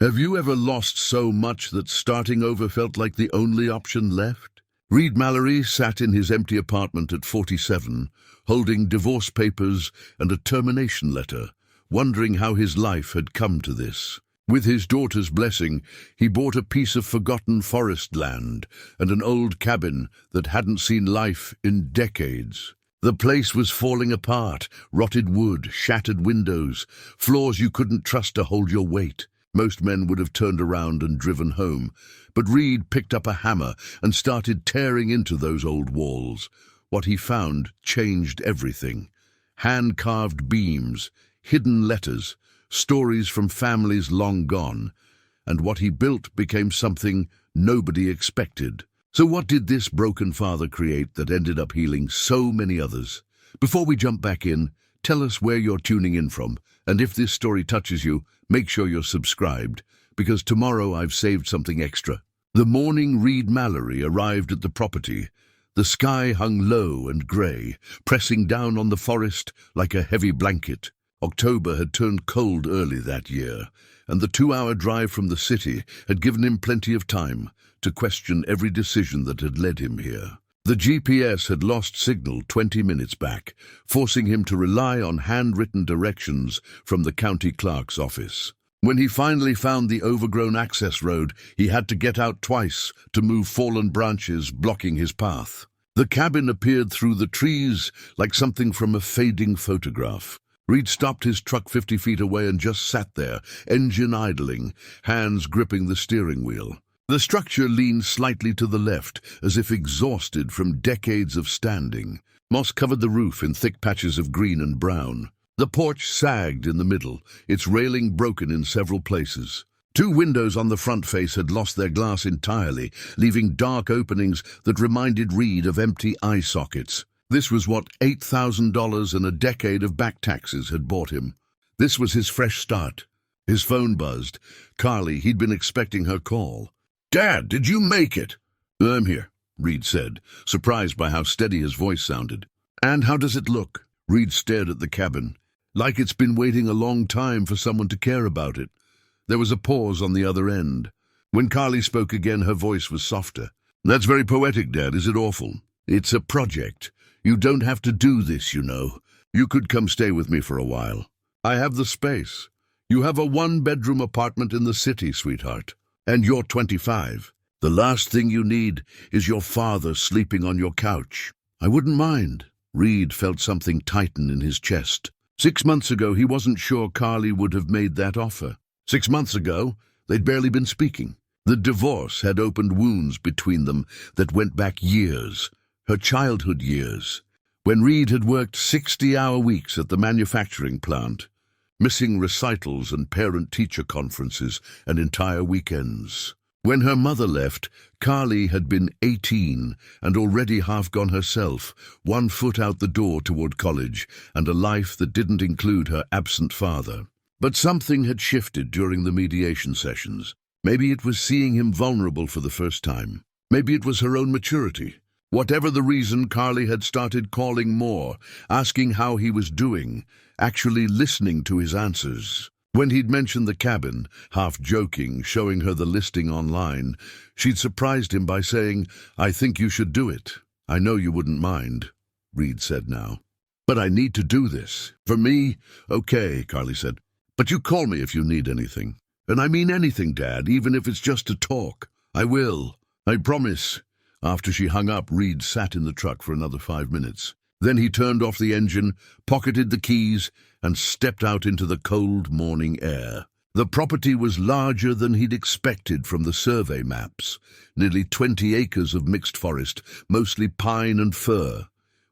Have you ever lost so much that starting over felt like the only option left? Reed Mallory sat in his empty apartment at 47, holding divorce papers and a termination letter, wondering how his life had come to this. With his daughter's blessing, he bought a piece of forgotten forest land and an old cabin that hadn't seen life in decades. The place was falling apart, rotted wood, shattered windows, floors you couldn't trust to hold your weight. Most men would have turned around and driven home, but Reed picked up a hammer and started tearing into those old walls. What he found changed everything. Hand-carved beams, hidden letters, stories from families long gone, and what he built became something nobody expected. So what did this broken father create that ended up healing so many others? Before we jump back in, tell us where you're tuning in from, and if this story touches you, make sure you're subscribed, because tomorrow I've saved something extra. The morning Reed Mallory arrived at the property. The sky hung low and grey, pressing down on the forest like a heavy blanket. October had turned cold early that year, and the 2-hour drive from the city had given him plenty of time to question every decision that had led him here. The GPS had lost signal 20 minutes back, forcing him to rely on handwritten directions from the county clerk's office. When he finally found the overgrown access road, he had to get out twice to move fallen branches blocking his path. The cabin appeared through the trees like something from a fading photograph. Reed stopped his truck 50 feet away and just sat there, engine idling, hands gripping the steering wheel. The structure leaned slightly to the left, as if exhausted from decades of standing. Moss covered the roof in thick patches of green and brown. The porch sagged in the middle, its railing broken in several places. 2 windows on the front face had lost their glass entirely, leaving dark openings that reminded Reed of empty eye sockets. This was what $8,000 and a decade of back taxes had bought him. This was his fresh start. His phone buzzed. Carly, he'd been expecting her call. "Dad, did you make it?" "I'm here," Reed said, surprised by how steady his voice sounded. "And how does it look?" Reed stared at the cabin. "Like it's been waiting a long time for someone to care about it." There was a pause on the other end. When Carly spoke again, her voice was softer. "That's very poetic, Dad. Is it awful?" "It's a project. You don't have to do this, you know. You could come stay with me for a while. I have the space. You have a 1-bedroom apartment in the city, sweetheart. And you're 25. The last thing you need is your father sleeping on your couch." "I wouldn't mind." Reed felt something tighten in his chest. 6 months ago, he wasn't sure Carly would have made that offer. 6 months ago, they'd barely been speaking. The divorce had opened wounds between them that went back years, her childhood years, when Reed had worked 60-hour weeks at the manufacturing plant, missing recitals and parent-teacher conferences and entire weekends. When her mother left, Carly had been 18 and already half gone herself, 1 foot out the door toward college and a life that didn't include her absent father. But something had shifted during the mediation sessions. Maybe it was seeing him vulnerable for the first time. Maybe it was her own maturity. Whatever the reason, Carly had started calling more, asking how he was doing, actually listening to his answers. When he'd mentioned the cabin, half joking, showing her the listing online, she'd surprised him by saying, "I think you should do it. I know you wouldn't mind," Reed said now. "But I need to do this. For me?" "Okay," Carly said. "But you call me if you need anything. And I mean anything, Dad, even if it's just to talk. I will. I promise." After she hung up, Reed sat in the truck for another 5 minutes. Then he turned off the engine, pocketed the keys, and stepped out into the cold morning air. The property was larger than he'd expected from the survey maps. Nearly 20 acres of mixed forest, mostly pine and fir,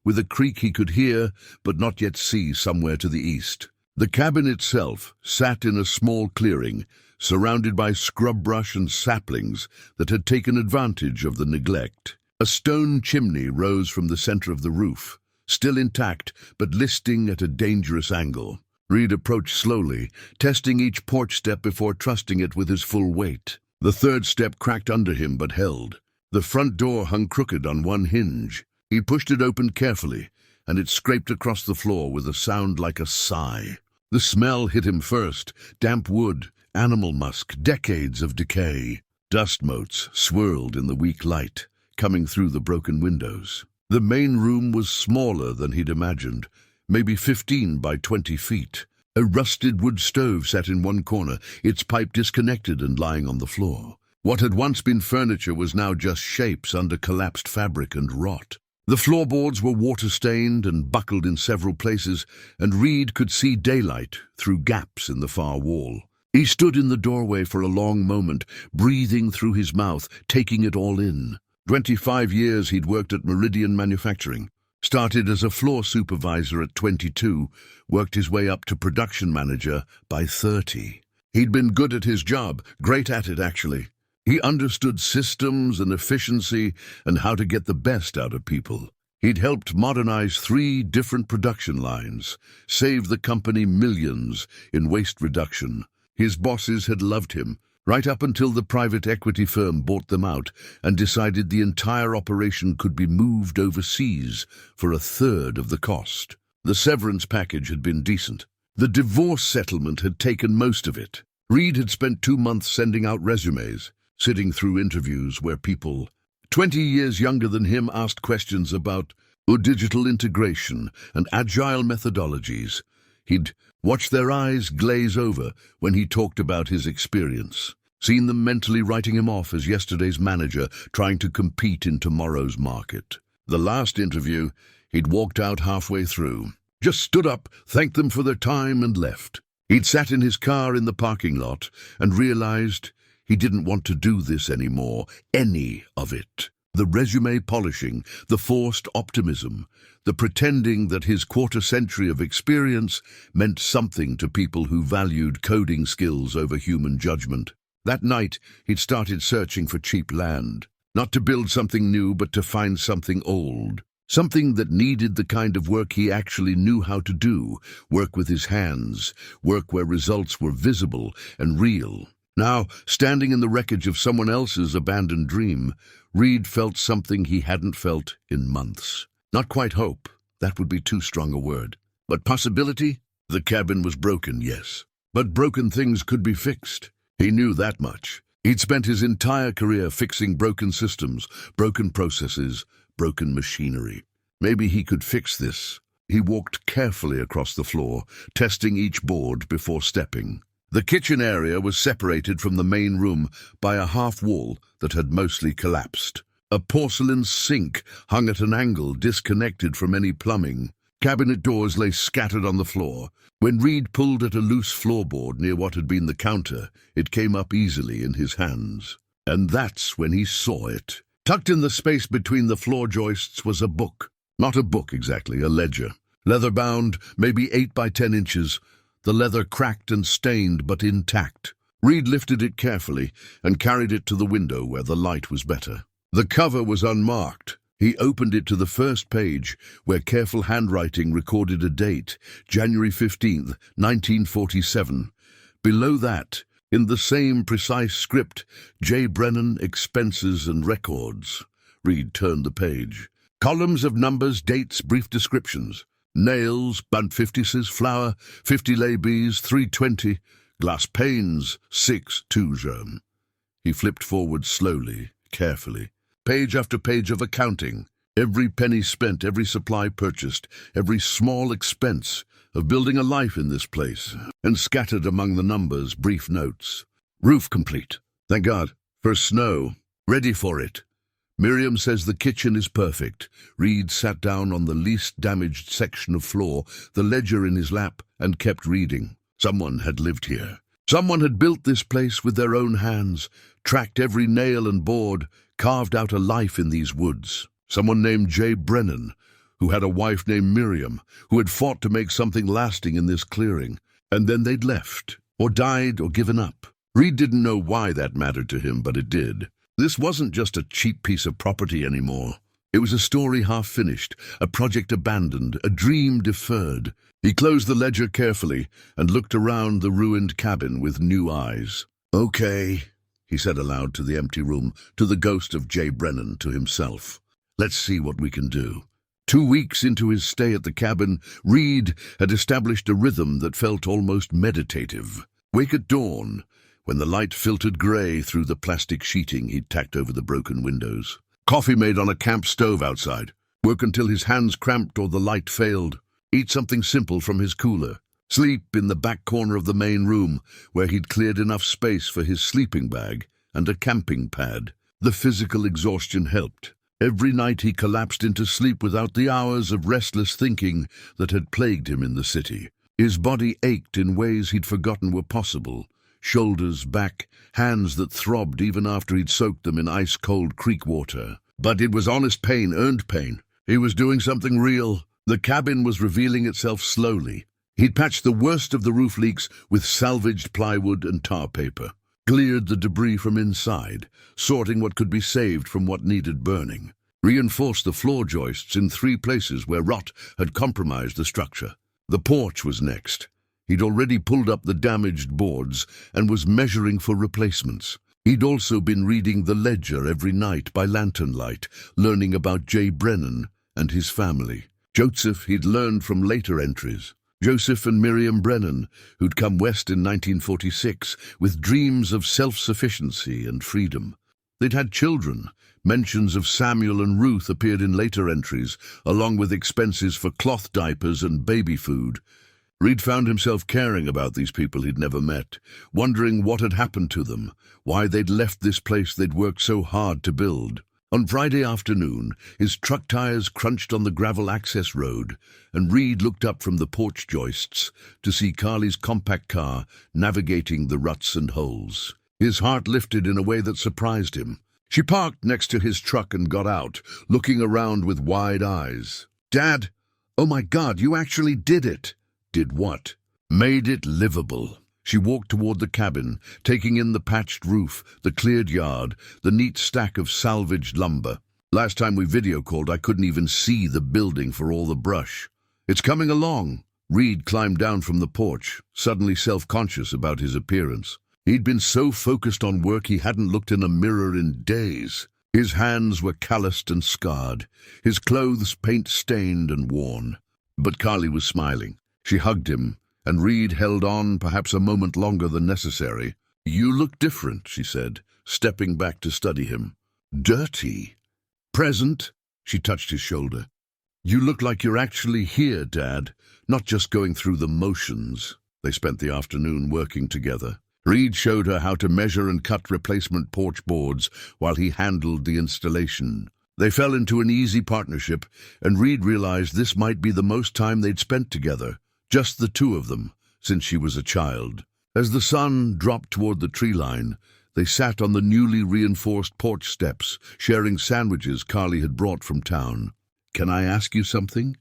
with a creek he could hear but not yet see somewhere to the east. The cabin itself sat in a small clearing, surrounded by scrub brush and saplings that had taken advantage of the neglect. A stone chimney rose from the center of the roof, still intact but listing at a dangerous angle. Reed approached slowly, testing each porch step before trusting it with his full weight. The 3rd step cracked under him but held. The front door hung crooked on one hinge. He pushed it open carefully, and it scraped across the floor with a sound like a sigh. The smell hit him first, damp wood, animal musk, decades of decay. Dust motes swirled in the weak light, coming through the broken windows. The main room was smaller than he'd imagined, maybe 15 by 20 feet. A rusted wood stove sat in one corner, its pipe disconnected and lying on the floor. What had once been furniture was now just shapes under collapsed fabric and rot. The floorboards were water-stained and buckled in several places, and Reed could see daylight through gaps in the far wall. He stood in the doorway for a long moment, breathing through his mouth, taking it all in. 25 years he'd worked at Meridian Manufacturing. Started as a floor supervisor at 22, worked his way up to production manager by 30. He'd been good at his job, great at it actually. He understood systems and efficiency and how to get the best out of people. He'd helped modernize 3 different production lines, saved the company millions in waste reduction. His bosses had loved him, right up until the private equity firm bought them out and decided the entire operation could be moved overseas for 1/3 of the cost. The severance package had been decent. The divorce settlement had taken most of it. Reed had spent 2 months sending out resumes, sitting through interviews where people 20 years younger than him asked questions about digital integration and agile methodologies. He'd watched their eyes glaze over when he talked about his experience, seen them mentally writing him off as yesterday's manager trying to compete in tomorrow's market. The last interview, he'd walked out halfway through, just stood up, thanked them for their time and left. He'd sat in his car in the parking lot and realized he didn't want to do this anymore, any of it. The resume polishing, the forced optimism, the pretending that his quarter-century of experience meant something to people who valued coding skills over human judgment. That night, he'd started searching for cheap land, not to build something new but to find something old, something that needed the kind of work he actually knew how to do, work with his hands, work where results were visible and real. Now, standing in the wreckage of someone else's abandoned dream, Reed felt something he hadn't felt in months. Not quite hope, that would be too strong a word. But possibility? The cabin was broken, yes. But broken things could be fixed. He knew that much. He'd spent his entire career fixing broken systems, broken processes, broken machinery. Maybe he could fix this. He walked carefully across the floor, testing each board before stepping. The kitchen area was separated from the main room by a half wall that had mostly collapsed. A porcelain sink hung at an angle disconnected from any plumbing. Cabinet doors lay scattered on the floor. When Reed pulled at a loose floorboard near what had been the counter, it came up easily in his hands. And that's when he saw it. Tucked in the space between the floor joists was a book. Not a book exactly, a ledger. Leather-bound, maybe 8 by 10 inches. The leather cracked and stained, but intact. Reed lifted it carefully and carried it to the window where the light was better. The cover was unmarked. He opened it to the first page, where careful handwriting recorded a date, January 15th, 1947. Below that, in the same precise script, J. Brennan, Expenses and Records. Reed turned the page. Columns of numbers, dates, brief descriptions. Nails, bunt 50s, flour, 50 labies, 320, glass panes, 6 germ. He flipped forward slowly, carefully. Page after page of accounting. Every penny spent, every supply purchased, every small expense of building a life in this place. And scattered among the numbers, brief notes. Roof complete. Thank God. First snow. Ready for it. Miriam says the kitchen is perfect. Reed sat down on the least damaged section of floor, the ledger in his lap, and kept reading. Someone had lived here. Someone had built this place with their own hands, tracked every nail and board, carved out a life in these woods. Someone named J. Brennan, who had a wife named Miriam, who had fought to make something lasting in this clearing. And then they'd left, or died, or given up. Reed didn't know why that mattered to him, but it did. This wasn't just a cheap piece of property anymore. It was a story half-finished, a project abandoned, a dream deferred. He closed the ledger carefully and looked around the ruined cabin with new eyes. "Okay," he said aloud to the empty room, to the ghost of J. Brennan, to himself. "Let's see what we can do." 2 weeks into his stay at the cabin, Reed had established a rhythm that felt almost meditative. Wake at dawn, when the light filtered grey through the plastic sheeting he'd tacked over the broken windows. Coffee made on a camp stove outside. Work until his hands cramped or the light failed. Eat something simple from his cooler. Sleep in the back corner of the main room, where he'd cleared enough space for his sleeping bag and a camping pad. The physical exhaustion helped. Every night he collapsed into sleep without the hours of restless thinking that had plagued him in the city. His body ached in ways he'd forgotten were possible. Shoulders, back, hands that throbbed even after he'd soaked them in ice-cold creek water. But it was honest pain, earned pain. He was doing something real. The cabin was revealing itself slowly. He'd patched the worst of the roof leaks with salvaged plywood and tar paper, cleared the debris from inside, sorting what could be saved from what needed burning, reinforced the floor joists in 3 places where rot had compromised the structure. The porch was next. He'd already pulled up the damaged boards and was measuring for replacements. He'd also been reading the ledger every night by lantern light, learning about Jay Brennan and his family. Joseph he'd learned from later entries. Joseph and Miriam Brennan, who'd come west in 1946 with dreams of self-sufficiency and freedom. They'd had children. Mentions of Samuel and Ruth appeared in later entries, along with expenses for cloth diapers and baby food. Reed found himself caring about these people he'd never met, wondering what had happened to them, why they'd left this place they'd worked so hard to build. On Friday afternoon, his truck tires crunched on the gravel access road, and Reed looked up from the porch joists to see Carly's compact car navigating the ruts and holes. His heart lifted in a way that surprised him. She parked next to his truck and got out, looking around with wide eyes. "Dad, oh my God, you actually did it!" "Did what?" "Made it livable." She walked toward the cabin, taking in the patched roof, the cleared yard, the neat stack of salvaged lumber. "Last time we video-called, I couldn't even see the building for all the brush." "It's coming along." Reed climbed down from the porch, suddenly self-conscious about his appearance. He'd been so focused on work he hadn't looked in a mirror in days. His hands were calloused and scarred, his clothes paint-stained and worn. But Carly was smiling. She hugged him, and Reed held on perhaps a moment longer than necessary. "You look different," she said, stepping back to study him. "Dirty." "Present?" She touched his shoulder. "You look like you're actually here, Dad, not just going through the motions." They spent the afternoon working together. Reed showed her how to measure and cut replacement porch boards while he handled the installation. They fell into an easy partnership, and Reed realized this might be the most time they'd spent together. Just the two of them, since she was a child. As the sun dropped toward the tree line, they sat on the newly reinforced porch steps, sharing sandwiches Carly had brought from town. "Can I ask you something?"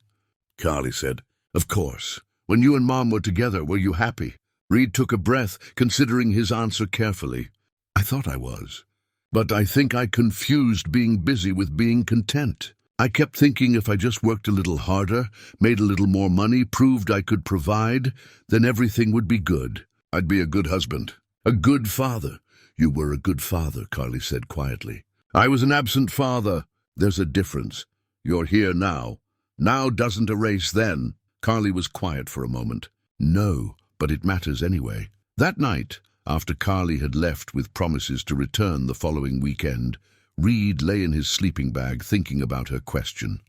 Carly said. "Of course. When you and Mom were together, were you happy?" Reed took a breath, considering his answer carefully. "I thought I was. But I think I confused being busy with being content. I kept thinking if I just worked a little harder, made a little more money, proved I could provide, then everything would be good. I'd be a good husband, a good father." "You were a good father," Carly said quietly. "I was an absent father. There's a difference. You're here now. Now doesn't erase then." Carly was quiet for a moment. "No, but it matters anyway." That night, after Carly had left with promises to return the following weekend, Reed lay in his sleeping bag thinking about her question.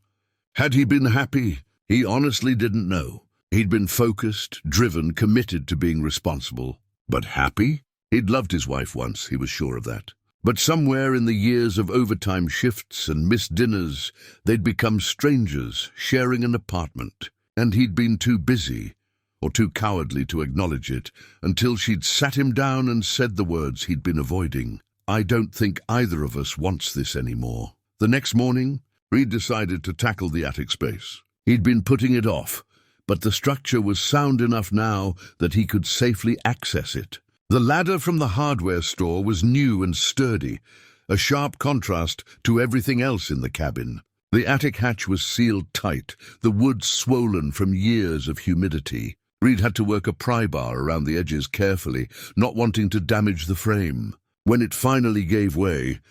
Had he been happy? He honestly didn't know. He'd been focused, driven, committed to being responsible. But happy? He'd loved his wife once, he was sure of that. But somewhere in the years of overtime shifts and missed dinners, they'd become strangers, sharing an apartment. And he'd been too busy, or too cowardly to acknowledge it, until she'd sat him down and said the words he'd been avoiding. "I don't think either of us wants this anymore." The next morning, Reed decided to tackle the attic space. He'd been putting it off, but the structure was sound enough now that he could safely access it. The ladder from the hardware store was new and sturdy, a sharp contrast to everything else in the cabin. The attic hatch was sealed tight, the wood swollen from years of humidity. Reed had to work a pry bar around the edges carefully, not wanting to damage the frame. When it finally gave way,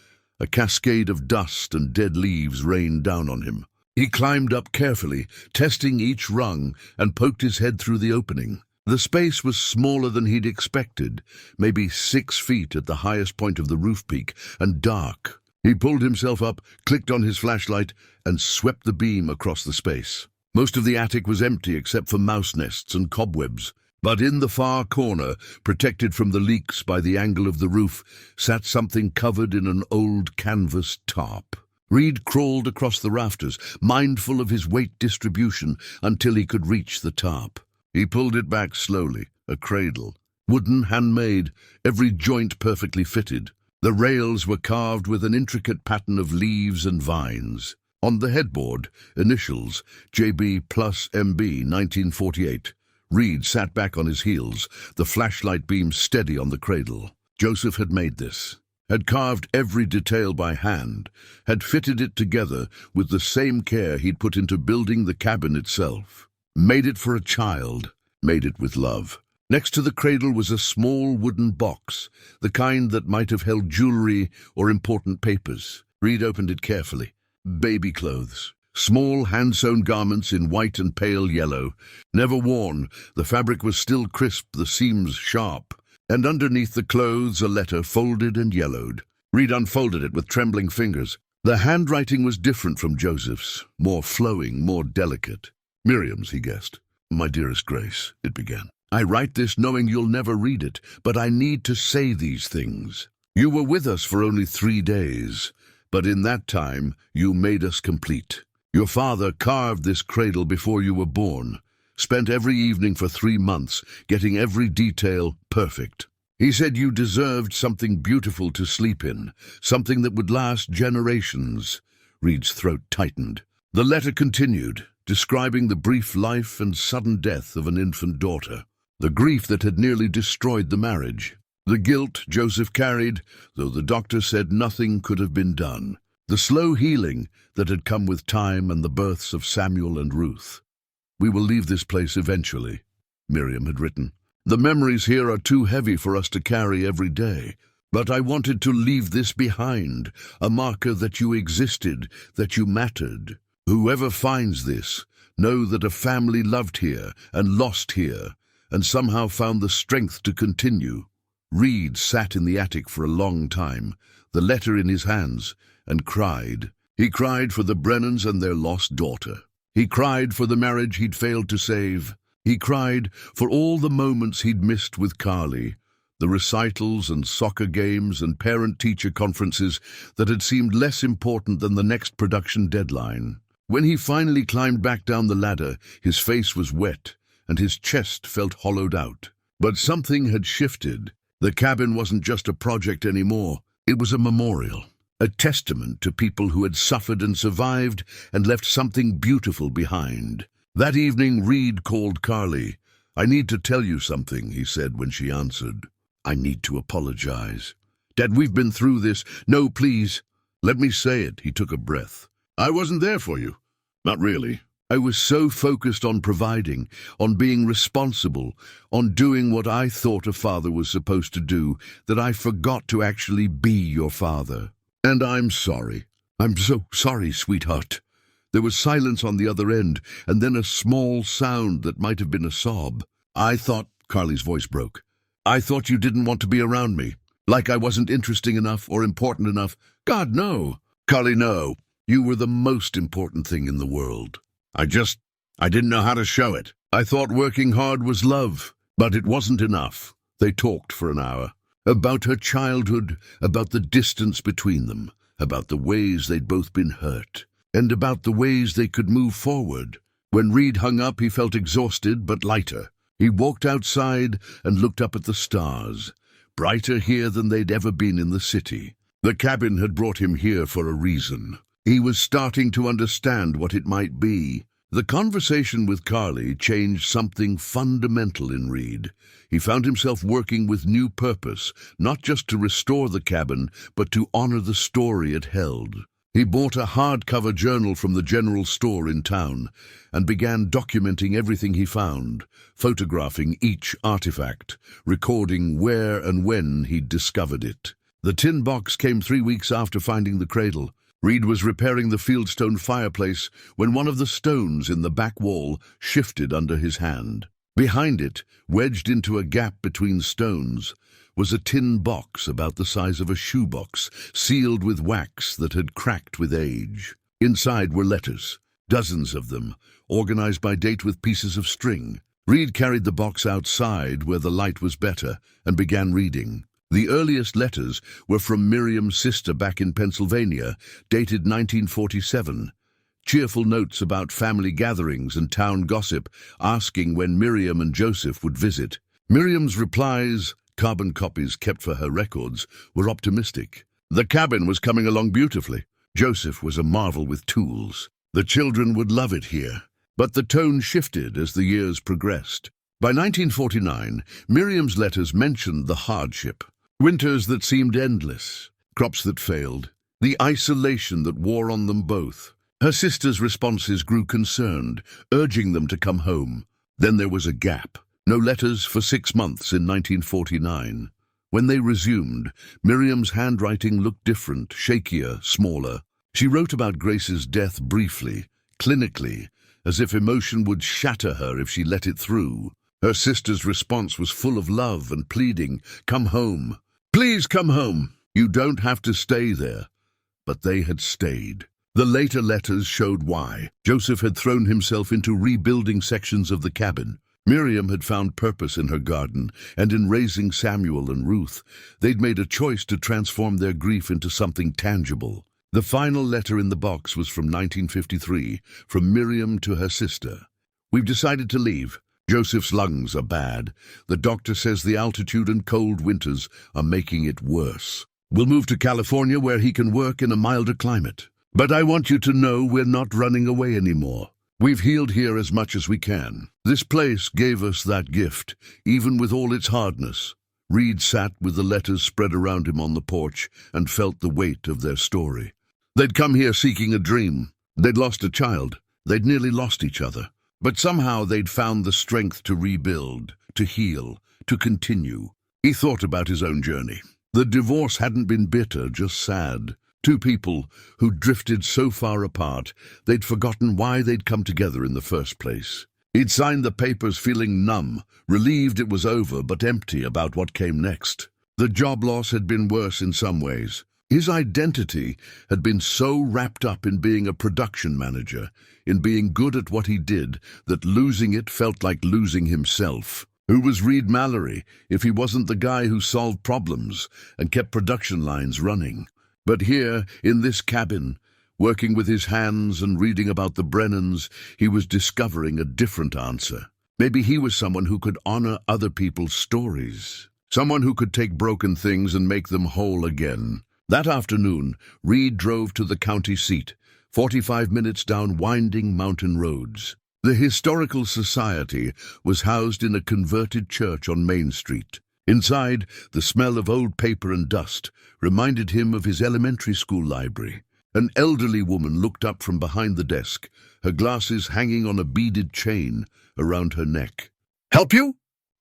a cascade of dust and dead leaves rained down on him. He climbed up carefully, testing each rung, and poked his head through the opening. The space was smaller than he'd expected, maybe 6 feet at the highest point of the roof peak, and dark. He pulled himself up, clicked on his flashlight, and swept the beam across the space. Most of the attic was empty except for mouse nests and cobwebs. But in the far corner, protected from the leaks by the angle of the roof, sat something covered in an old canvas tarp. Reed crawled across the rafters, mindful of his weight distribution, until he could reach the tarp. He pulled it back slowly, a cradle. Wooden, handmade, every joint perfectly fitted. The rails were carved with an intricate pattern of leaves and vines. On the headboard, initials, JB plus MB 1948. Reed sat back on his heels, the flashlight beam steady on the cradle. Joseph had made this, had carved every detail by hand, had fitted it together with the same care he'd put into building the cabin itself. Made it for a child, made it with love. Next to the cradle was a small wooden box, the kind that might have held jewelry or important papers. Reed opened it carefully. Baby clothes. Small hand-sewn garments in white and pale yellow. Never worn, the fabric was still crisp, the seams sharp. And underneath the clothes a letter folded and yellowed. Reed unfolded it with trembling fingers. The handwriting was different from Joseph's, more flowing, more delicate. Miriam's, he guessed. My dearest Grace, it began. I write this knowing you'll never read it, but I need to say these things. You were with us for only 3 days, but in that time you made us complete. Your father carved this cradle before you were born, spent every evening for 3 months, getting every detail perfect. He said you deserved something beautiful to sleep in, something that would last generations. Reed's throat tightened. The letter continued, describing the brief life and sudden death of an infant daughter, the grief that had nearly destroyed the marriage, the guilt Joseph carried, though the doctor said nothing could have been done, the slow healing that had come with time and the births of Samuel and Ruth. We will leave this place eventually, Miriam had written. The memories here are too heavy for us to carry every day. But I wanted to leave this behind, a marker that you existed, that you mattered. Whoever finds this, know that a family loved here and lost here, and somehow found the strength to continue. Reed sat in the attic for a long time, the letter in his hands, and cried. He cried for the Brennans and their lost daughter. He cried for the marriage he'd failed to save. He cried for all the moments he'd missed with Carly, the recitals and soccer games and parent-teacher conferences that had seemed less important than the next production deadline. When he finally climbed back down the ladder, his face was wet and his chest felt hollowed out. But something had shifted. The cabin wasn't just a project anymore. It was a memorial, a testament to people who had suffered and survived and left something beautiful behind. That evening, Reed called Carly. I need to tell you something, he said when she answered. I need to apologize. Dad, we've been through this. No, please. Let me say it. He took a breath. I wasn't there for you. Not really. I was so focused on providing, on being responsible, on doing what I thought a father was supposed to do, that I forgot to actually be your father. And I'm sorry. I'm so sorry, sweetheart. There was silence on the other end, and then a small sound that might have been a sob. I thought, Carly's voice broke, I thought you didn't want to be around me. Like I wasn't interesting enough or important enough. God, no. Carly, no. You were the most important thing in the world. I didn't know how to show it. I thought working hard was love, but it wasn't enough. They talked for an hour. About her childhood, about the distance between them, about the ways they'd both been hurt, and about the ways they could move forward. When Reed hung up, he felt exhausted but lighter. He walked outside and looked up at the stars, brighter here than they'd ever been in the city. The cabin had brought him here for a reason. He was starting to understand what it might be. The conversation with Carly changed something fundamental in Reed. He found himself working with new purpose, not just to restore the cabin, but to honor the story it held. He bought a hardcover journal from the general store in town and began documenting everything he found, photographing each artifact, recording where and when he'd discovered it. The tin box came 3 weeks after finding the cradle. Reed was repairing the fieldstone fireplace when one of the stones in the back wall shifted under his hand. Behind it, wedged into a gap between stones, was a tin box about the size of a shoebox, sealed with wax that had cracked with age. Inside were letters, dozens of them, organized by date with pieces of string. Reed carried the box outside where the light was better and began reading. The earliest letters were from Miriam's sister back in Pennsylvania, dated 1947. Cheerful notes about family gatherings and town gossip, asking when Miriam and Joseph would visit. Miriam's replies, carbon copies kept for her records, were optimistic. The cabin was coming along beautifully. Joseph was a marvel with tools. The children would love it here. But the tone shifted as the years progressed. By 1949, Miriam's letters mentioned the hardship. Winters that seemed endless, crops that failed, the isolation that wore on them both. Her sister's responses grew concerned, urging them to come home. Then there was a gap. No letters for 6 months in 1949. When they resumed, Miriam's handwriting looked different, shakier, smaller. She wrote about Grace's death briefly, clinically, as if emotion would shatter her if she let it through. Her sister's response was full of love and pleading, "Come home. Please come home. You don't have to stay there." But they had stayed. The later letters showed why. Joseph had thrown himself into rebuilding sections of the cabin. Miriam had found purpose in her garden and in raising Samuel and Ruth. They'd made a choice to transform their grief into something tangible. The final letter in the box was from 1953, from Miriam to her sister. "We've decided to leave. Joseph's lungs are bad. The doctor says the altitude and cold winters are making it worse. We'll move to California where he can work in a milder climate. But I want you to know we're not running away anymore. We've healed here as much as we can. This place gave us that gift, even with all its hardness." Reed sat with the letters spread around him on the porch and felt the weight of their story. They'd come here seeking a dream. They'd lost a child. They'd nearly lost each other. But somehow they'd found the strength to rebuild, to heal, to continue. He thought about his own journey. The divorce hadn't been bitter, just sad. Two people who drifted so far apart, they'd forgotten why they'd come together in the first place. He'd signed the papers feeling numb, relieved it was over, but empty about what came next. The job loss had been worse in some ways. His identity had been so wrapped up in being a production manager, in being good at what he did, that losing it felt like losing himself. Who was Reed Mallory if he wasn't the guy who solved problems and kept production lines running? But here, in this cabin, working with his hands and reading about the Brennans, he was discovering a different answer. Maybe he was someone who could honor other people's stories. Someone who could take broken things and make them whole again. That afternoon, Reed drove to the county seat, 45 minutes down winding mountain roads. The Historical Society was housed in a converted church on Main Street. Inside, the smell of old paper and dust reminded him of his elementary school library. An elderly woman looked up from behind the desk, her glasses hanging on a beaded chain around her neck. "Help you?"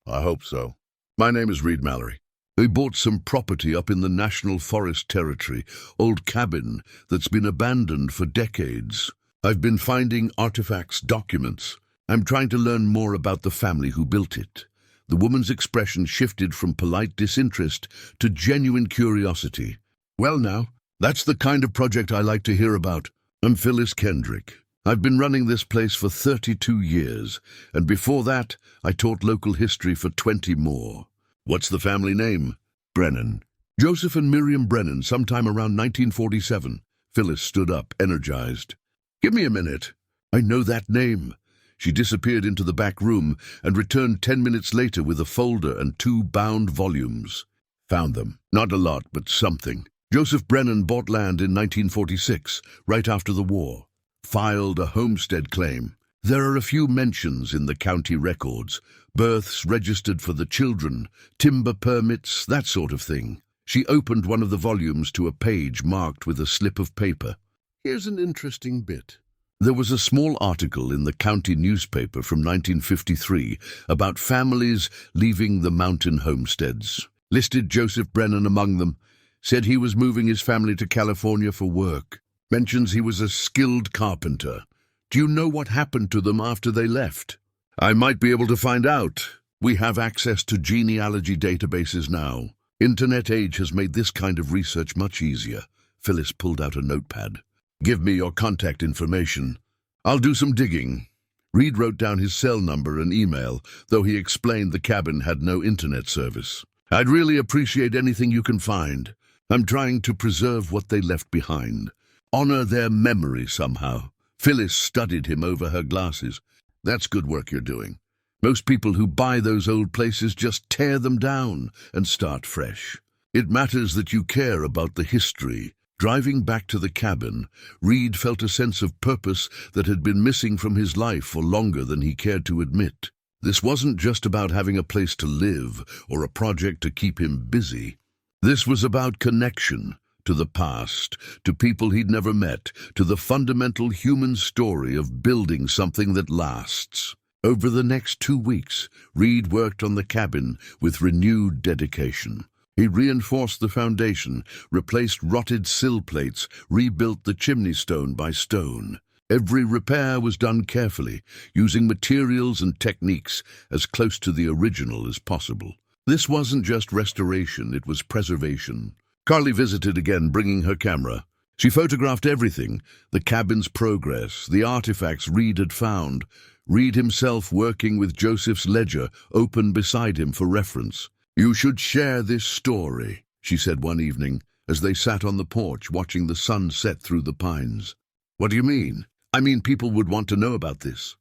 "I hope so. My name is Reed Mallory. We bought some property up in the National Forest Territory, old cabin that's been abandoned for decades. I've been finding artifacts, documents. I'm trying to learn more about the family who built it." The woman's expression shifted from polite disinterest to genuine curiosity. "Well now, that's the kind of project I like to hear about. I'm Phyllis Kendrick. I've been running this place for 32 years, and before that, I taught local history for 20 more. What's the family name?" "Brennan. Joseph and Miriam Brennan, sometime around 1947. Phyllis stood up, energized. "Give me a minute. I know that name." She disappeared into the back room and returned 10 minutes later with a folder and 2 bound volumes. "Found them. Not a lot, but something. Joseph Brennan bought land in 1946, right after the war. Filed a homestead claim. There are a few mentions in the county records. Births registered for the children, timber permits, that sort of thing." She opened one of the volumes to a page marked with a slip of paper. "Here's an interesting bit." There was a small article in the county newspaper from 1953 about families leaving the mountain homesteads. Listed Joseph Brennan among them. Said he was moving his family to California for work. Mentions he was a skilled carpenter. Do you know what happened to them after they left? I might be able to find out. We have access to genealogy databases now. Internet age has made this kind of research much easier. Phyllis pulled out a notepad. Give me your contact information. I'll do some digging. Reed wrote down his cell number and email, though he explained the cabin had no internet service. I'd really appreciate anything you can find. I'm trying to preserve what they left behind. Honor their memory somehow. Phyllis studied him over her glasses. That's good work you're doing. Most people who buy those old places just tear them down and start fresh. It matters that you care about the history. Driving back to the cabin, Reed felt a sense of purpose that had been missing from his life for longer than he cared to admit. This wasn't just about having a place to live or a project to keep him busy. This was about connection to the past, to people he'd never met, to the fundamental human story of building something that lasts. Over the next 2 weeks, Reed worked on the cabin with renewed dedication. He reinforced the foundation, replaced rotted sill plates, rebuilt the chimney stone by stone. Every repair was done carefully, using materials and techniques as close to the original as possible. This wasn't just restoration, it was preservation. Carly visited again, bringing her camera. She photographed everything, the cabin's progress, the artifacts Reed had found. Reed himself working with Joseph's ledger open beside him for reference. "You should share this story," she said one evening, as they sat on the porch watching the sun set through the pines. "What do you mean?" "I mean people would want to know about this.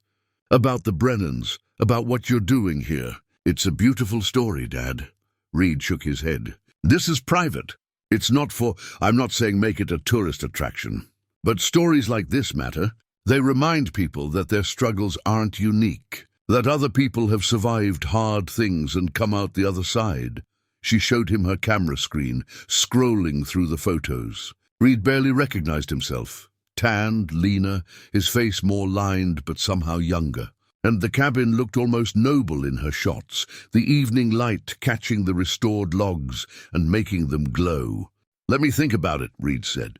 About the Brennans, about what you're doing here. It's a beautiful story, Dad." Reed shook his head. "This is private. It's not for, I'm not saying make it a tourist attraction. But stories like this matter. They remind people that their struggles aren't unique, that other people have survived hard things and come out the other side." She showed him her camera screen, scrolling through the photos. Reed barely recognized himself. Tanned, leaner, his face more lined but somehow younger. And the cabin looked almost noble in her shots, the evening light catching the restored logs and making them glow. "Let me think about it," Reed said.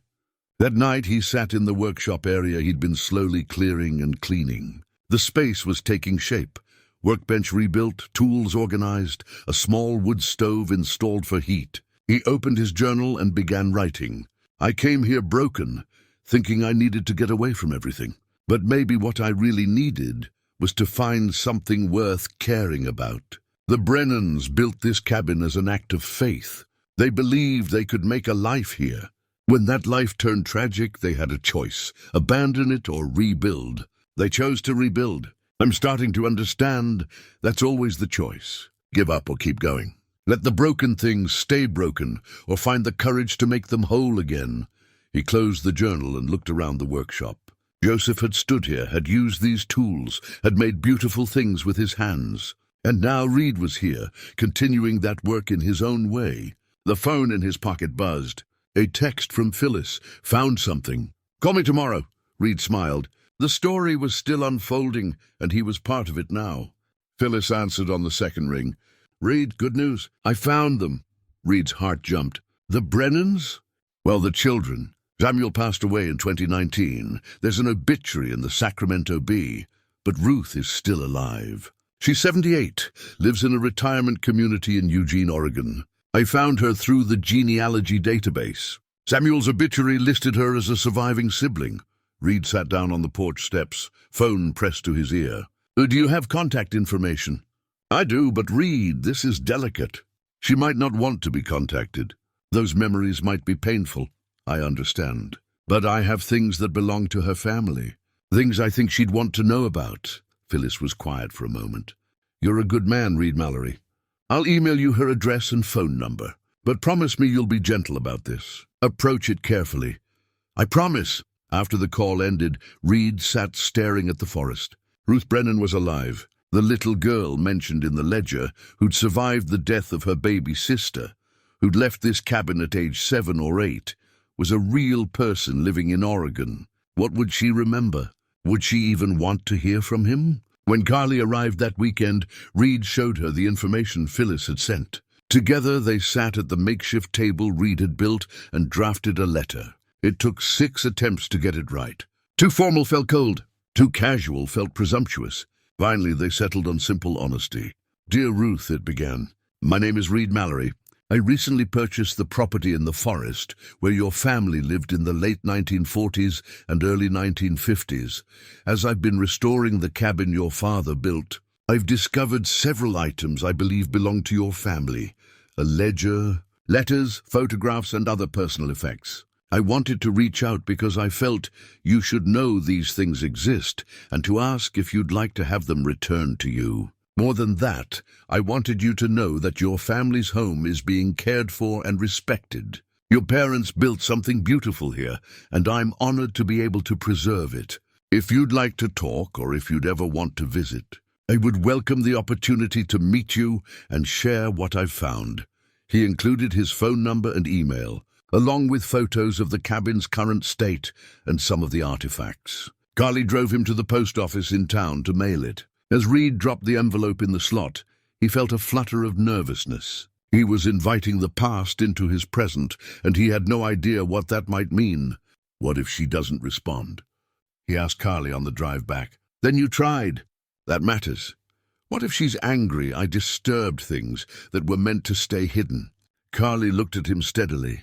That night he sat in the workshop area he'd been slowly clearing and cleaning. The space was taking shape. Workbench rebuilt, tools organized, a small wood stove installed for heat. He opened his journal and began writing. "I came here broken, thinking I needed to get away from everything. But maybe what I really needed was to find something worth caring about. The Brennans built this cabin as an act of faith. They believed they could make a life here. When that life turned tragic, they had a choice: abandon it or rebuild. They chose to rebuild. I'm starting to understand that's always the choice. Give up or keep going. Let the broken things stay broken, or find the courage to make them whole again." He closed the journal and looked around the workshop. Joseph had stood here, had used these tools, had made beautiful things with his hands. And now Reed was here, continuing that work in his own way. The phone in his pocket buzzed. A text from Phyllis. "Found something." "Call me tomorrow," Reed smiled. The story was still unfolding, and he was part of it now. Phyllis answered on the second ring. "Reed, good news. I found them." Reed's heart jumped. "The Brennans?" "Well, the children. Samuel passed away in 2019. There's an obituary in the Sacramento Bee. But Ruth is still alive. She's 78, lives in a retirement community in Eugene, Oregon. I found her through the genealogy database. Samuel's obituary listed her as a surviving sibling." Reed sat down on the porch steps, phone pressed to his ear. "Do you have contact information?" "I do, but Reed, this is delicate. She might not want to be contacted. Those memories might be painful. I understand. But I have things that belong to her family. Things I think she'd want to know about." Phyllis was quiet for a moment. "You're a good man, Reed Mallory. I'll email you her address and phone number. But promise me you'll be gentle about this. Approach it carefully." "I promise." After the call ended, Reed sat staring at the forest. Ruth Brennan was alive. The little girl mentioned in the ledger, who'd survived the death of her baby sister, who'd left this cabin at age 7 or 8, was a real person living in Oregon. What would she remember? Would she even want to hear from him? When Carly arrived that weekend, Reed showed her the information Phyllis had sent. Together they sat at the makeshift table Reed had built and drafted a letter. It took 6 attempts to get it right. Too formal felt cold. Too casual felt presumptuous. Finally, they settled on simple honesty. "Dear Ruth," it began, "my name is Reed Mallory. I recently purchased the property in the forest where your family lived in the late 1940s and early 1950s. As I've been restoring the cabin your father built, I've discovered several items I believe belong to your family. A ledger, letters, photographs, and other personal effects. I wanted to reach out because I felt you should know these things exist and to ask if you'd like to have them returned to you. More than that, I wanted you to know that your family's home is being cared for and respected. Your parents built something beautiful here, and I'm honored to be able to preserve it. If you'd like to talk or if you'd ever want to visit, I would welcome the opportunity to meet you and share what I've found." He included his phone number and email, along with photos of the cabin's current state and some of the artifacts. Carly drove him to the post office in town to mail it. As Reed dropped the envelope in the slot, he felt a flutter of nervousness. He was inviting the past into his present, and he had no idea what that might mean. What if she doesn't respond? He asked Carly on the drive back. "Then you tried. That matters. What if she's angry I disturbed things that were meant to stay hidden?" Carly looked at him steadily.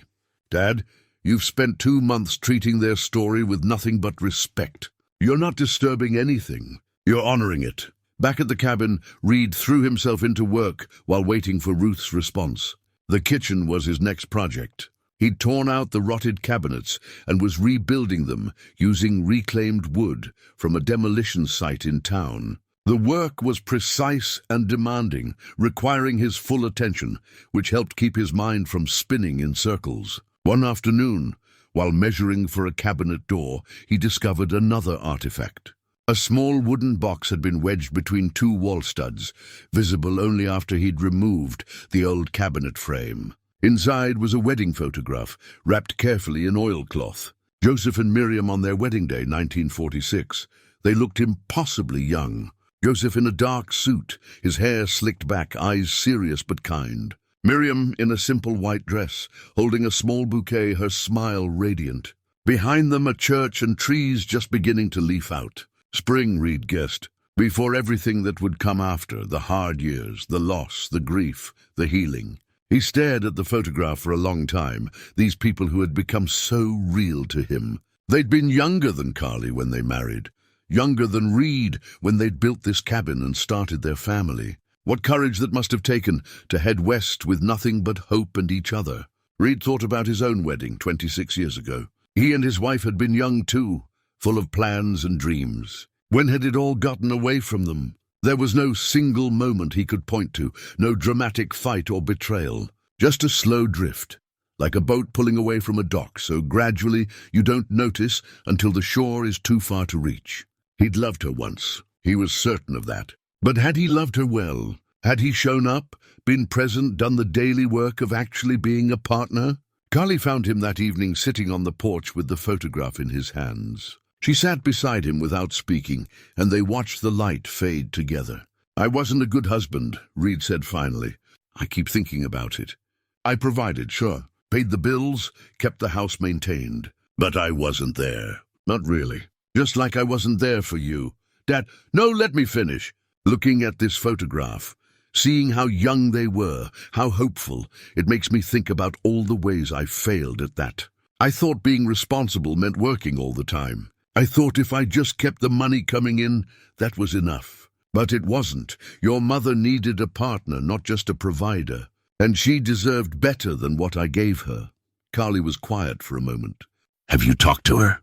"Dad, you've spent 2 months treating their story with nothing but respect. You're not disturbing anything. You're honoring it." Back at the cabin, Reed threw himself into work while waiting for Ruth's response. The kitchen was his next project. He'd torn out the rotted cabinets and was rebuilding them using reclaimed wood from a demolition site in town. The work was precise and demanding, requiring his full attention, which helped keep his mind from spinning in circles. One afternoon, while measuring for a cabinet door, he discovered another artifact. A small wooden box had been wedged between 2 wall studs, visible only after he'd removed the old cabinet frame. Inside was a wedding photograph, wrapped carefully in oilcloth. Joseph and Miriam on their wedding day, 1946. They looked impossibly young. Joseph in a dark suit, his hair slicked back, eyes serious but kind. Miriam in a simple white dress, holding a small bouquet, her smile radiant. Behind them a church and trees just beginning to leaf out. Spring, Reed guessed, before everything that would come after, the hard years, the loss, the grief, the healing. He stared at the photograph for a long time, these people who had become so real to him. They'd been younger than Carly when they married, younger than Reed when they'd built this cabin and started their family. What courage that must have taken to head west with nothing but hope and each other. Reed thought about his own wedding 26 years ago. He and his wife had been young too, full of plans and dreams. When had it all gotten away from them? There was no single moment he could point to, no dramatic fight or betrayal. Just a slow drift, like a boat pulling away from a dock, so gradually you don't notice until the shore is too far to reach. He'd loved her once. He was certain of that. But had he loved her well? Had he shown up, been present, done the daily work of actually being a partner? Carly found him that evening sitting on the porch with the photograph in his hands. She sat beside him without speaking, and they watched the light fade together. "I wasn't a good husband," Reed said finally. "I keep thinking about it. I provided, sure, paid the bills, kept the house maintained. But I wasn't there. Not really. Just like I wasn't there for you. Dad, no, let me finish." Looking at this photograph, seeing how young they were, how hopeful, it makes me think about all the ways I failed at that. I thought being responsible meant working all the time. I thought if I just kept the money coming in, that was enough. But it wasn't. Your mother needed a partner, not just a provider. And she deserved better than what I gave her. Carly was quiet for a moment. "Have you talked to her?"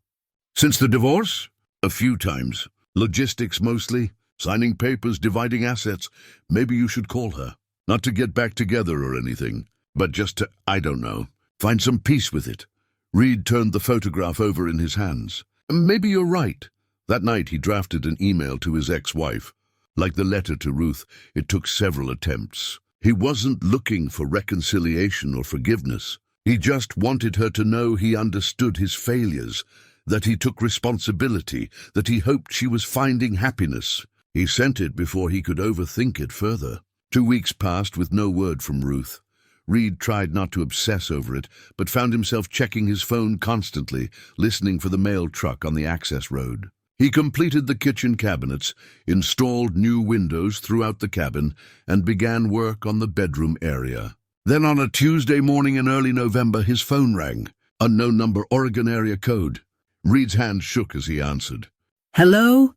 "Since the divorce?" "A few times. Logistics mostly. Signing papers, dividing assets. Maybe you should call her. Not to get back together or anything, but just to, I don't know, find some peace with it." Reed turned the photograph over in his hands. "Maybe you're right." That night he drafted an email to his ex-wife. Like the letter to Ruth, it took several attempts. He wasn't looking for reconciliation or forgiveness. He just wanted her to know he understood his failures, that he took responsibility, that he hoped she was finding happiness. He sent it before he could overthink it further. 2 weeks passed with no word from Ruth. Reed tried not to obsess over it, but found himself checking his phone constantly, listening for the mail truck on the access road. He completed the kitchen cabinets, installed new windows throughout the cabin, and began work on the bedroom area. Then on a Tuesday morning in early November, his phone rang. Unknown number, Oregon area code. Reed's hand shook as he answered. Hello?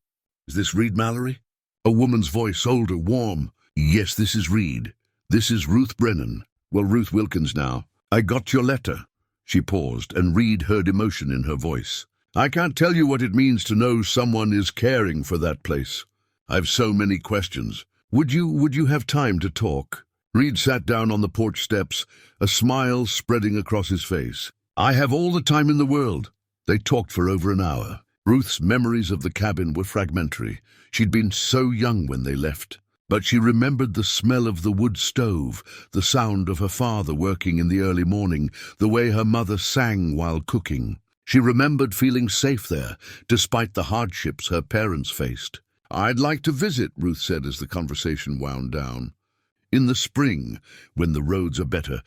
Is this Reed Mallory? A woman's voice, older, warm. Yes, this is Reed. This is Ruth Brennan. Well, Ruth Wilkins now. I got your letter. She paused, and Reed heard emotion in her voice. I can't tell you what it means to know someone is caring for that place. I've so many questions. Would you have time to talk? Reed sat down on the porch steps, a smile spreading across his face. I have all the time in the world. They talked for over an hour. Ruth's memories of the cabin were fragmentary. She'd been so young when they left. But she remembered the smell of the wood stove, the sound of her father working in the early morning, the way her mother sang while cooking. She remembered feeling safe there, despite the hardships her parents faced. I'd like to visit, Ruth said as the conversation wound down. In the spring, when the roads are better.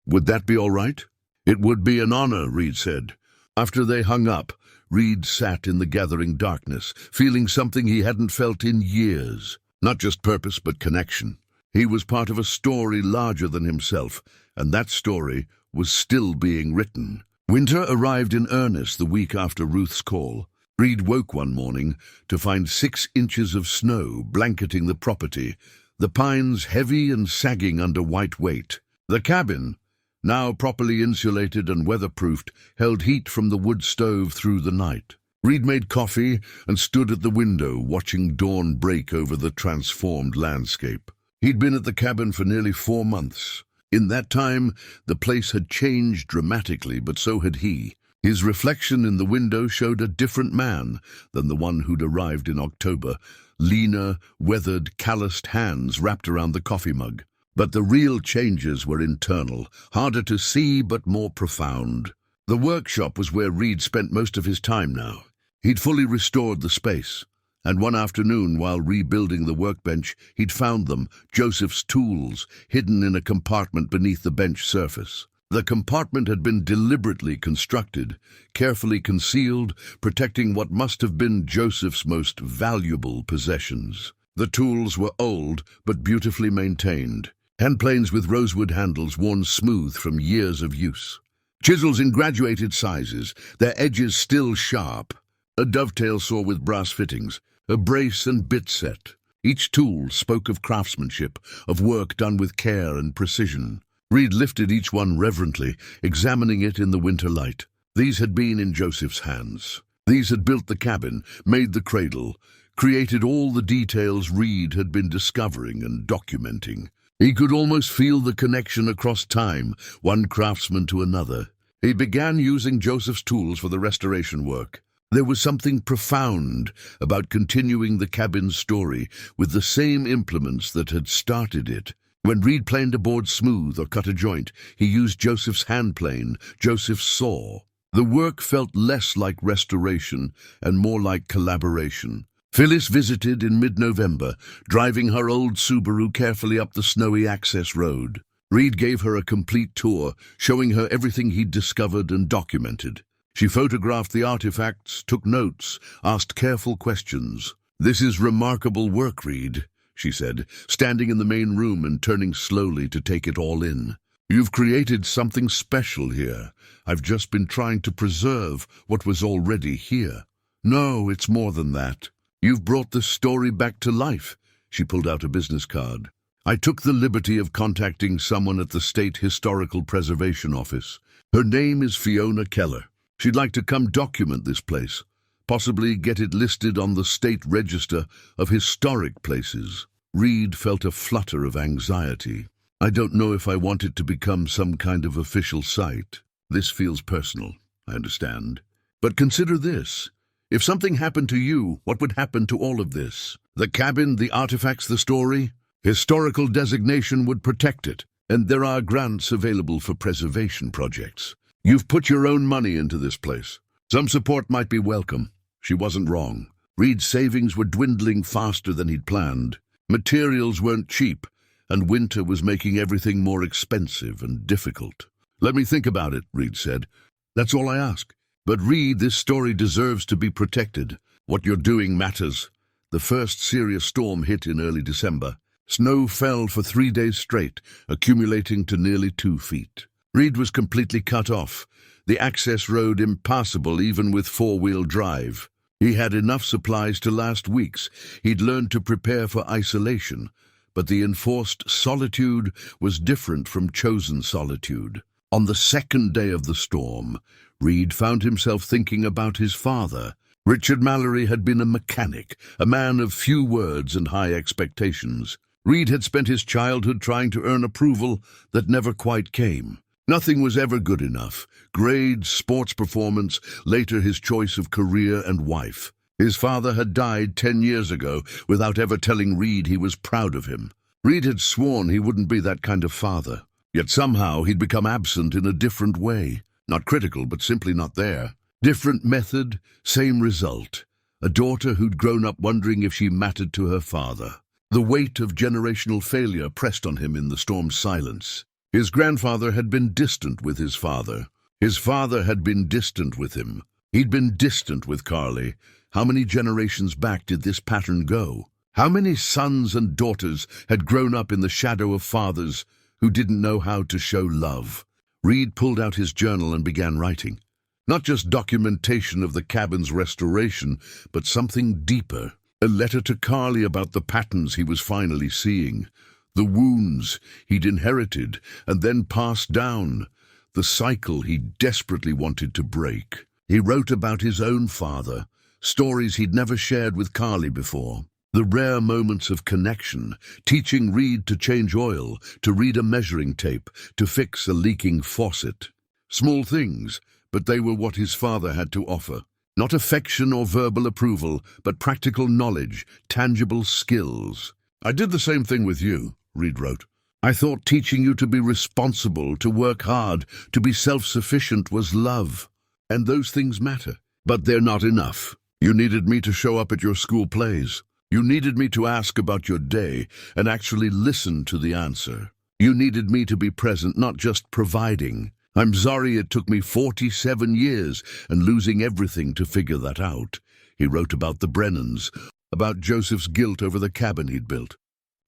Would that be all right? It would be an honor, Reed said. After they hung up, Reed sat in the gathering darkness, feeling something he hadn't felt in years. Not just purpose, but connection. He was part of a story larger than himself, and that story was still being written. Winter arrived in earnest the week after Ruth's call. Reed woke one morning to find 6 inches of snow blanketing the property, the pines heavy and sagging under white weight. The cabin, now properly insulated and weatherproofed, held heat from the wood stove through the night. Reed made coffee and stood at the window, watching dawn break over the transformed landscape. He'd been at the cabin for nearly 4 months. In that time, the place had changed dramatically, but so had he. His reflection in the window showed a different man than the one who'd arrived in October, leaner, weathered, calloused hands wrapped around the coffee mug. But the real changes were internal, harder to see but more profound. The workshop was where Reed spent most of his time now. He'd fully restored the space, and one afternoon while rebuilding the workbench, he'd found them, Joseph's tools, hidden in a compartment beneath the bench surface. The compartment had been deliberately constructed, carefully concealed, protecting what must have been Joseph's most valuable possessions. The tools were old, but beautifully maintained. Handplanes with rosewood handles worn smooth from years of use. Chisels in graduated sizes, their edges still sharp. A dovetail saw with brass fittings, a brace and bit set. Each tool spoke of craftsmanship, of work done with care and precision. Reed lifted each one reverently, examining it in the winter light. These had been in Joseph's hands. These had built the cabin, made the cradle, created all the details Reed had been discovering and documenting. He could almost feel the connection across time, one craftsman to another. He began using Joseph's tools for the restoration work. There was something profound about continuing the cabin's story with the same implements that had started it. When Reed planed a board smooth or cut a joint, he used Joseph's hand plane, Joseph's saw. The work felt less like restoration and more like collaboration. Phyllis visited in mid-November, driving her old Subaru carefully up the snowy access road. Reed gave her a complete tour, showing her everything he'd discovered and documented. She photographed the artifacts, took notes, asked careful questions. "This is remarkable work, Reed," she said, standing in the main room and turning slowly to take it all in. "You've created something special here. I've just been trying to preserve what was already here." "No, it's more than that. You've brought the story back to life." She pulled out a business card. "I took the liberty of contacting someone at the State Historical Preservation Office. Her name is Fiona Keller. She'd like to come document this place, possibly get it listed on the State Register of Historic Places." Reed felt a flutter of anxiety. "I don't know if I want it to become some kind of official site. This feels personal, I understand. But consider this. If something happened to you, what would happen to all of this? The cabin, the artifacts, the story? Historical designation would protect it, and there are grants available for preservation projects. You've put your own money into this place. Some support might be welcome." She wasn't wrong. Reed's savings were dwindling faster than he'd planned. Materials weren't cheap, and winter was making everything more expensive and difficult. "Let me think about it," Reed said. "That's all I ask. But Reed, this story deserves to be protected. What you're doing matters. The first serious storm hit in early December. Snow fell for 3 days straight, accumulating to nearly 2 feet. Reed was completely cut off, the access road impassable even with four-wheel drive. He had enough supplies to last weeks. He'd learned to prepare for isolation, but the enforced solitude was different from chosen solitude. On the second day of the storm, Reed found himself thinking about his father. Richard Mallory had been a mechanic, a man of few words and high expectations. Reed had spent his childhood trying to earn approval that never quite came. Nothing was ever good enough. Grades, sports performance, later his choice of career and wife. His father had died 10 years ago without ever telling Reed he was proud of him. Reed had sworn he wouldn't be that kind of father. Yet somehow he'd become absent in a different way. Not critical, but simply not there. Different method, same result. A daughter who'd grown up wondering if she mattered to her father. The weight of generational failure pressed on him in the storm's silence. His grandfather had been distant with his father. His father had been distant with him. He'd been distant with Carly. How many generations back did this pattern go? How many sons and daughters had grown up in the shadow of fathers who didn't know how to show love? Reed pulled out his journal and began writing. Not just documentation of the cabin's restoration, but something deeper. A letter to Carly about the patterns he was finally seeing. The wounds he'd inherited and then passed down. The cycle he desperately wanted to break. He wrote about his own father, stories he'd never shared with Carly before. The rare moments of connection, teaching Reed to change oil, to read a measuring tape, to fix a leaking faucet. Small things, but they were what his father had to offer. Not affection or verbal approval, but practical knowledge, tangible skills. "I did the same thing with you," Reed wrote. "I thought teaching you to be responsible, to work hard, to be self-sufficient was love. And those things matter. But they're not enough. You needed me to show up at your school plays. You needed me to ask about your day and actually listen to the answer. You needed me to be present, not just providing. I'm sorry it took me 47 years and losing everything to figure that out." He wrote about the Brennans, about Joseph's guilt over the cabin he'd built.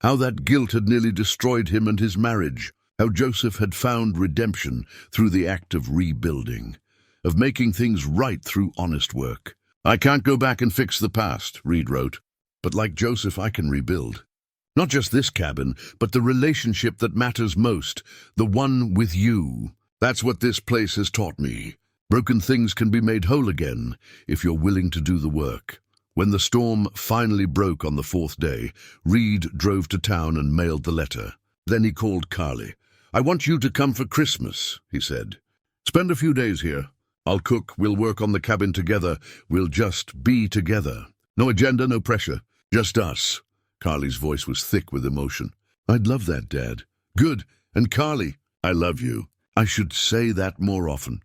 How that guilt had nearly destroyed him and his marriage. How Joseph had found redemption through the act of rebuilding, of making things right through honest work. "I can't go back and fix the past," Reed wrote. "But like Joseph, I can rebuild. Not just this cabin, but the relationship that matters most, the one with you. That's what this place has taught me. Broken things can be made whole again if you're willing to do the work." When the storm finally broke on the 4th day, Reed drove to town and mailed the letter. Then he called Carly. "I want you to come for Christmas," he said. "Spend a few days here. I'll cook, we'll work on the cabin together, we'll just be together. No agenda, no pressure, just us." Carly's voice was thick with emotion. "I'd love that, Dad." "Good. And Carly, I love you. I should say that more often.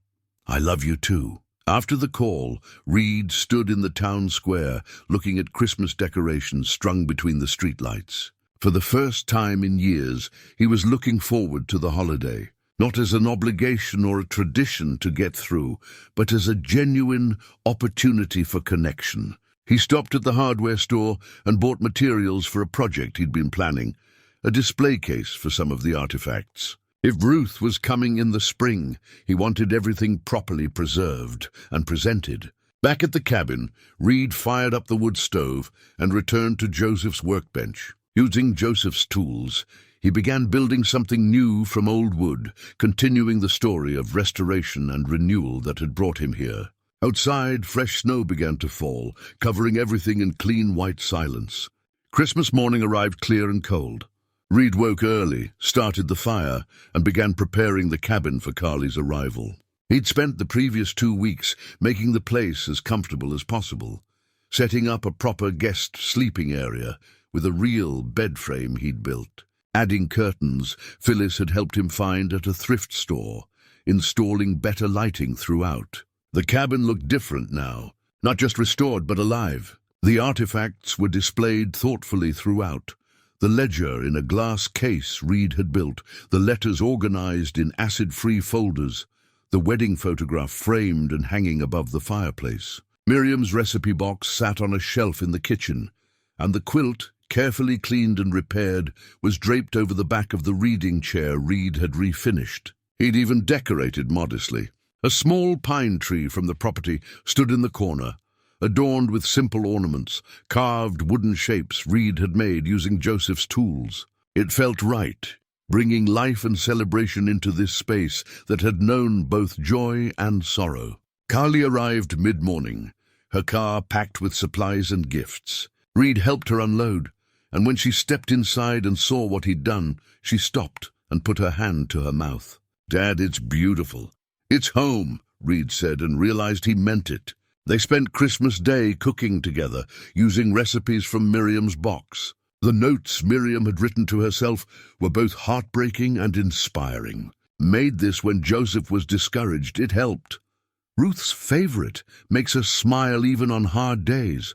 I love you too." After the call, Reed stood in the town square, looking at Christmas decorations strung between the streetlights. For the first time in years, he was looking forward to the holiday, not as an obligation or a tradition to get through, but as a genuine opportunity for connection. He stopped at the hardware store and bought materials for a project he'd been planning, a display case for some of the artifacts. If Ruth was coming in the spring, he wanted everything properly preserved and presented. Back at the cabin, Reed fired up the wood stove and returned to Joseph's workbench. Using Joseph's tools, he began building something new from old wood, continuing the story of restoration and renewal that had brought him here. Outside, fresh snow began to fall, covering everything in clean white silence. Christmas morning arrived clear and cold. Reed woke early, started the fire, and began preparing the cabin for Carly's arrival. He'd spent the previous 2 weeks making the place as comfortable as possible, setting up a proper guest sleeping area with a real bed frame he'd built, adding curtains Phyllis had helped him find at a thrift store, installing better lighting throughout. The cabin looked different now, not just restored but alive. The artifacts were displayed thoughtfully throughout. The ledger in a glass case Reed had built, the letters organized in acid-free folders, the wedding photograph framed and hanging above the fireplace. Miriam's recipe box sat on a shelf in the kitchen, and the quilt, carefully cleaned and repaired, was draped over the back of the reading chair Reed had refinished. He'd even decorated modestly. A small pine tree from the property stood in the corner, adorned with simple ornaments, carved wooden shapes Reed had made using Joseph's tools. It felt right, bringing life and celebration into this space that had known both joy and sorrow. Carly arrived mid-morning, her car packed with supplies and gifts. Reed helped her unload, and when she stepped inside and saw what he'd done, she stopped and put her hand to her mouth. "Dad, it's beautiful." "It's home," Reed said, and realized he meant it. They spent Christmas Day cooking together, using recipes from Miriam's box. The notes Miriam had written to herself were both heartbreaking and inspiring. Made this when Joseph was discouraged, it helped. Ruth's favorite makes us smile even on hard days.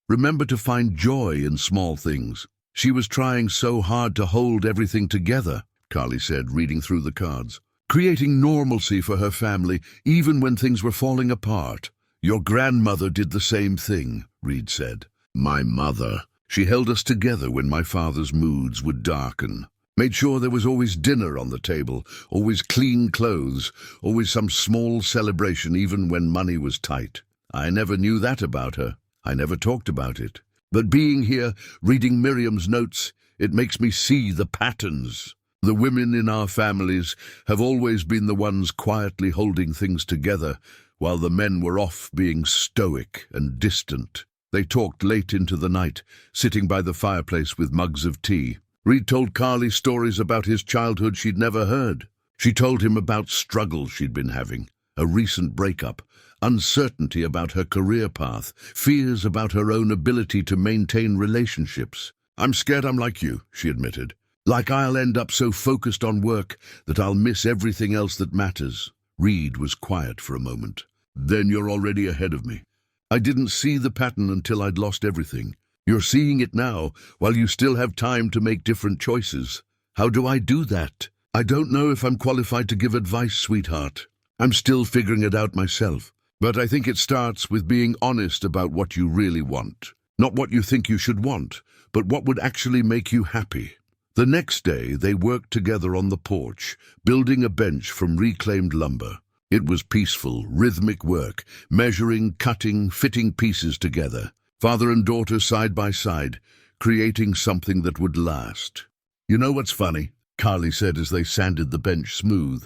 Remember to find joy in small things. She was trying so hard to hold everything together, Carly said, reading through the cards. Creating normalcy for her family, even when things were falling apart. Your grandmother did the same thing, Reed said. My mother. She held us together when my father's moods would darken. Made sure there was always dinner on the table, always clean clothes, always some small celebration even when money was tight. I never knew that about her. I never talked about it. But being here, reading Miriam's notes, it makes me see the patterns. The women in our families have always been the ones quietly holding things together, while the men were off being stoic and distant. They talked late into the night, sitting by the fireplace with mugs of tea. Reed told Carly stories about his childhood she'd never heard. She told him about struggles she'd been having, a recent breakup, uncertainty about her career path, fears about her own ability to maintain relationships. I'm scared I'm like you, she admitted. Like I'll end up so focused on work that I'll miss everything else that matters. Reed was quiet for a moment. Then you're already ahead of me. I didn't see the pattern until I'd lost everything. You're seeing it now, while you still have time to make different choices. How do I do that? I don't know if I'm qualified to give advice, sweetheart. I'm still figuring it out myself. But I think it starts with being honest about what you really want. Not what you think you should want, but what would actually make you happy. The next day, they worked together on the porch, building a bench from reclaimed lumber. It was peaceful, rhythmic work, measuring, cutting, fitting pieces together. Father and daughter side by side, creating something that would last. You know what's funny? Carly said as they sanded the bench smooth.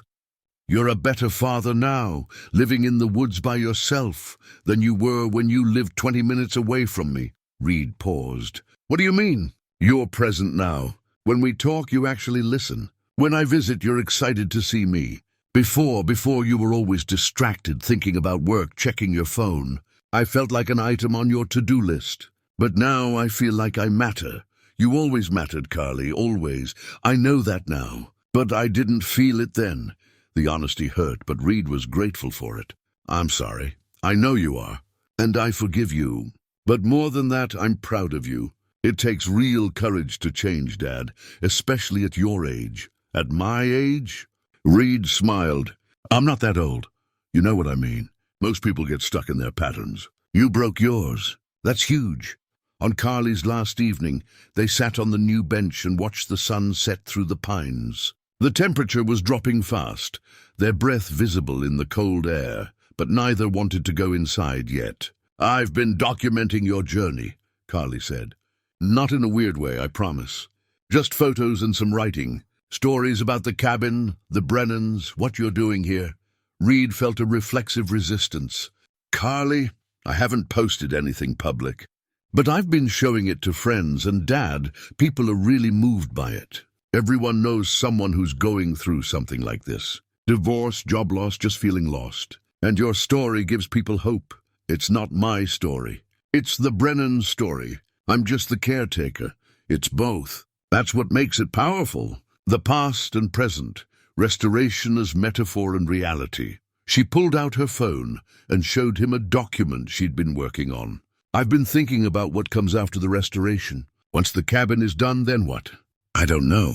You're a better father now, living in the woods by yourself, than you were when you lived 20 minutes away from me. Reed paused. What do you mean? You're present now. When we talk, you actually listen. When I visit, you're excited to see me. Before you were always distracted, thinking about work, checking your phone. I felt like an item on your to-do list. But now I feel like I matter. You always mattered, Carly, always. I know that now. But I didn't feel it then. The honesty hurt, but Reed was grateful for it. I'm sorry. I know you are. And I forgive you. But more than that, I'm proud of you. It takes real courage to change, Dad, especially at your age. At my age? Reed smiled. I'm not that old. You know what I mean. Most people get stuck in their patterns. You broke yours. That's huge. On Carly's last evening, they sat on the new bench and watched the sun set through the pines. The temperature was dropping fast, their breath visible in the cold air, but neither wanted to go inside yet. I've been documenting your journey, Carly said. Not in a weird way, I promise. Just photos and some writing. Stories about the cabin, the Brennans, what you're doing here. Reed felt a reflexive resistance. Carly, I haven't posted anything public. But I've been showing it to friends and Dad. People are really moved by it. Everyone knows someone who's going through something like this. Divorce, job loss, just feeling lost. And your story gives people hope. It's not my story. It's the Brennan story. I'm just the caretaker. It's both. That's what makes it powerful. The past and present. Restoration as metaphor and reality. She pulled out her phone and showed him a document she'd been working on. I've been thinking about what comes after the restoration. Once the cabin is done, then what? I don't know.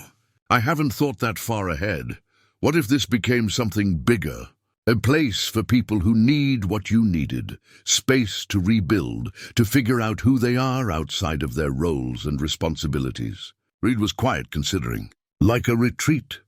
I haven't thought that far ahead. What if this became something bigger? A place for people who need what you needed, space to rebuild, to figure out who they are outside of their roles and responsibilities. Reed was quiet, considering. Like a retreat?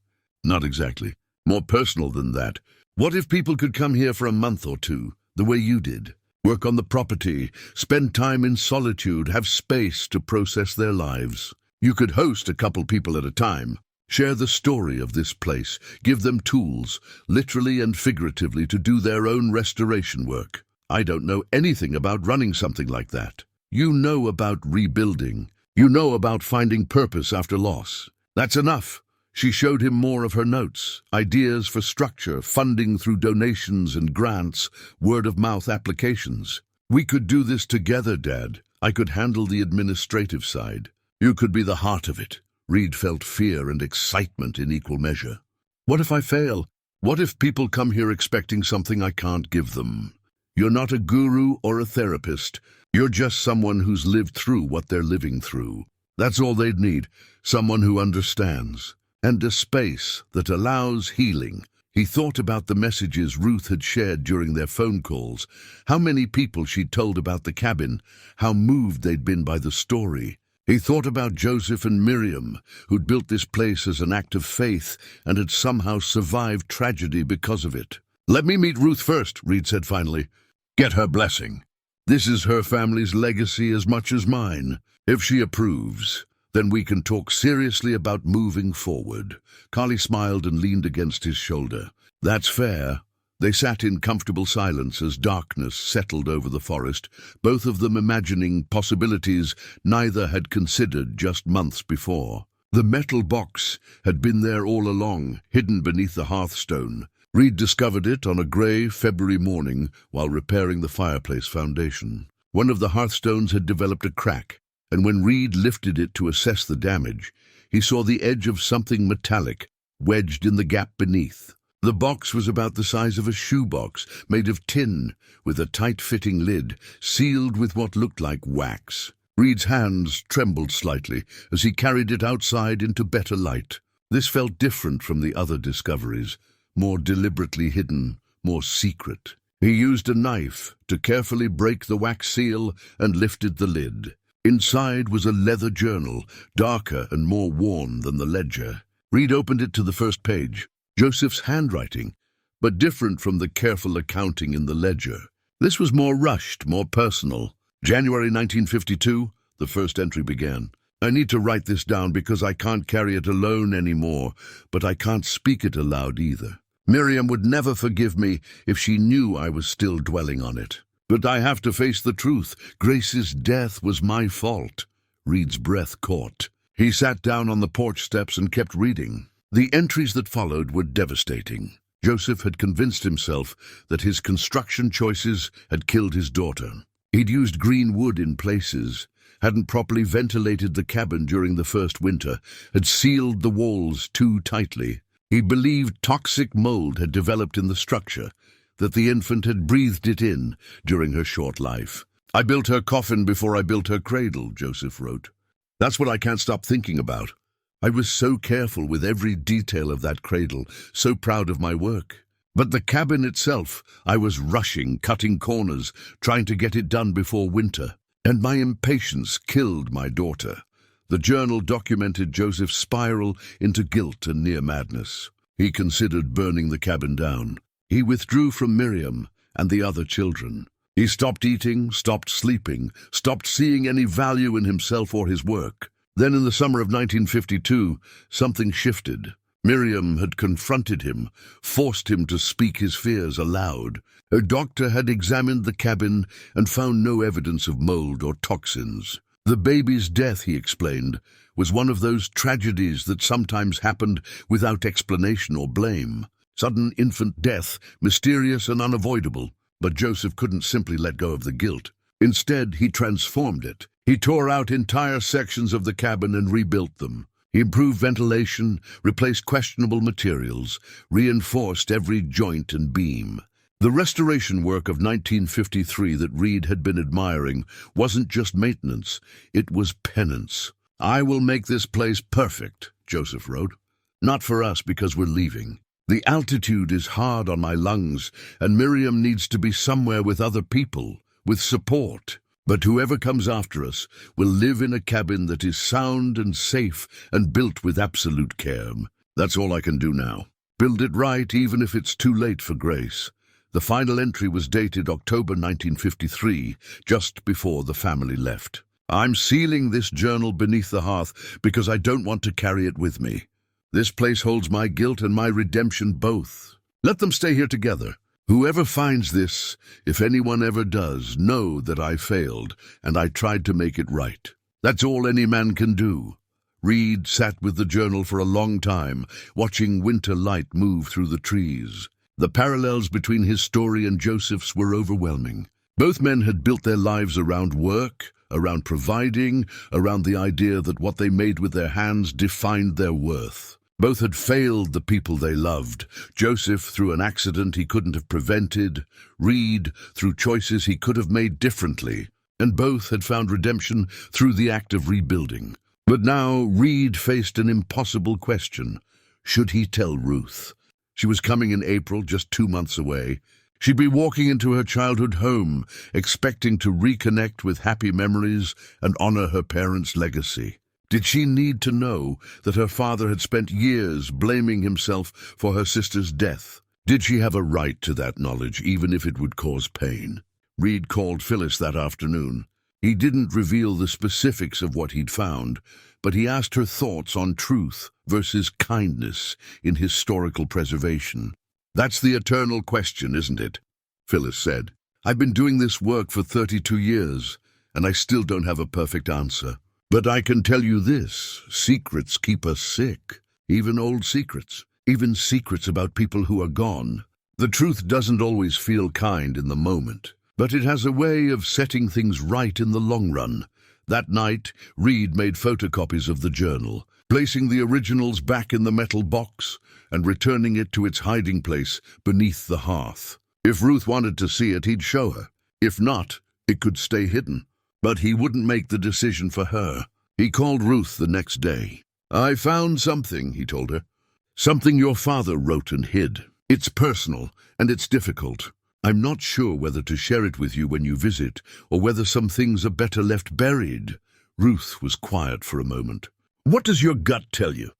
Not exactly. More personal than that. What if people could come here for a month or two, the way you did? Work on the property, spend time in solitude, have space to process their lives. You could host a couple people at a time. Share the story of this place, give them tools, literally and figuratively, to do their own restoration work. I don't know anything about running something like that. You know about rebuilding. You know about finding purpose after loss. That's enough. She showed him more of her notes, ideas for structure, funding through donations and grants, word-of-mouth applications. We could do this together, Dad. I could handle the administrative side. You could be the heart of it. Reed felt fear and excitement in equal measure. What if I fail? What if people come here expecting something I can't give them? You're not a guru or a therapist. You're just someone who's lived through what they're living through. That's all they'd need, someone who understands. And a space that allows healing. He thought about the messages Ruth had shared during their phone calls, how many people she'd told about the cabin, how moved they'd been by the story. He thought about Joseph and Miriam, who'd built this place as an act of faith and had somehow survived tragedy because of it. "Let me meet Ruth first," Reed said finally. "Get her blessing. This is her family's legacy as much as mine. If she approves, then we can talk seriously about moving forward." Carly smiled and leaned against his shoulder. "That's fair." They sat in comfortable silence as darkness settled over the forest, both of them imagining possibilities neither had considered just months before. The metal box had been there all along, hidden beneath the hearthstone. Reed discovered it on a grey February morning while repairing the fireplace foundation. One of the hearthstones had developed a crack, and when Reed lifted it to assess the damage, he saw the edge of something metallic wedged in the gap beneath. The box was about the size of a shoebox, made of tin, with a tight-fitting lid, sealed with what looked like wax. Reed's hands trembled slightly as he carried it outside into better light. This felt different from the other discoveries, more deliberately hidden, more secret. He used a knife to carefully break the wax seal and lifted the lid. Inside was a leather journal, darker and more worn than the ledger. Reed opened it to the first page. Joseph's handwriting, but different from the careful accounting in the ledger. This was more rushed, more personal. January 1952, the first entry began. "I need to write this down because I can't carry it alone anymore, but I can't speak it aloud either. Miriam would never forgive me if she knew I was still dwelling on it. But I have to face the truth. Grace's death was my fault." Reed's breath caught. He sat down on the porch steps and kept reading. The entries that followed were devastating. Joseph had convinced himself that his construction choices had killed his daughter. He'd used green wood in places, hadn't properly ventilated the cabin during the first winter, had sealed the walls too tightly. He believed toxic mold had developed in the structure, that the infant had breathed it in during her short life. "I built her coffin before I built her cradle," Joseph wrote. "That's what I can't stop thinking about. I was so careful with every detail of that cradle, so proud of my work. But the cabin itself, I was rushing, cutting corners, trying to get it done before winter. And my impatience killed my daughter." The journal documented Joseph's spiral into guilt and near madness. He considered burning the cabin down. He withdrew from Miriam and the other children. He stopped eating, stopped sleeping, stopped seeing any value in himself or his work. Then in the summer of 1952, something shifted. Miriam had confronted him, forced him to speak his fears aloud. Her doctor had examined the cabin and found no evidence of mold or toxins. The baby's death, he explained, was one of those tragedies that sometimes happened without explanation or blame. Sudden infant death, mysterious and unavoidable. But Joseph couldn't simply let go of the guilt. Instead, he transformed it. He tore out entire sections of the cabin and rebuilt them. He improved ventilation, replaced questionable materials, reinforced every joint and beam. The restoration work of 1953 that Reed had been admiring wasn't just maintenance, it was penance. "I will make this place perfect," Joseph wrote. "Not for us because we're leaving, The altitude is hard on my lungs, and Miriam needs to be somewhere with other people, with support. But whoever comes after us will live in a cabin that is sound and safe and built with absolute care. That's all I can do now. Build it right, even if it's too late for Grace. The final entry was dated October 1953, just before the family left. I'm sealing this journal beneath the hearth because I don't want to carry it with me. This place holds my guilt and my redemption both. Let them stay here together. Whoever finds this, if anyone ever does, know that I failed and I tried to make it right. That's all any man can do. Reed sat with the journal for a long time, watching winter light move through the trees. The parallels between his story and Joseph's were overwhelming. Both men had built their lives around work, around providing, around the idea that what they made with their hands defined their worth. Both had failed the people they loved. Joseph through an accident he couldn't have prevented, Reed through choices he could have made differently, and both had found redemption through the act of rebuilding. But now Reed faced an impossible question. Should he tell Ruth? She was coming in April, just 2 months away. She'd be walking into her childhood home, expecting to reconnect with happy memories and honor her parents' legacy. Did she need to know that her father had spent years blaming himself for her sister's death? Did she have a right to that knowledge, even if it would cause pain? Reed called Phyllis that afternoon. He didn't reveal the specifics of what he'd found, but he asked her thoughts on truth versus kindness in historical preservation. That's the eternal question, isn't it? Phyllis said. I've been doing this work for 32 years, and I still don't have a perfect answer. But I can tell you this, secrets keep us sick. Even old secrets. Even secrets about people who are gone. The truth doesn't always feel kind in the moment, but it has a way of setting things right in the long run. That night, Reed made photocopies of the journal, placing the originals back in the metal box and returning it to its hiding place beneath the hearth. If Ruth wanted to see it, he'd show her. If not, it could stay hidden. But he wouldn't make the decision for her. He called Ruth the next day. I found something, he told her. Something your father wrote and hid. It's personal, and it's difficult. I'm not sure whether to share it with you when you visit, or whether some things are better left buried. Ruth was quiet for a moment. What does your gut tell you?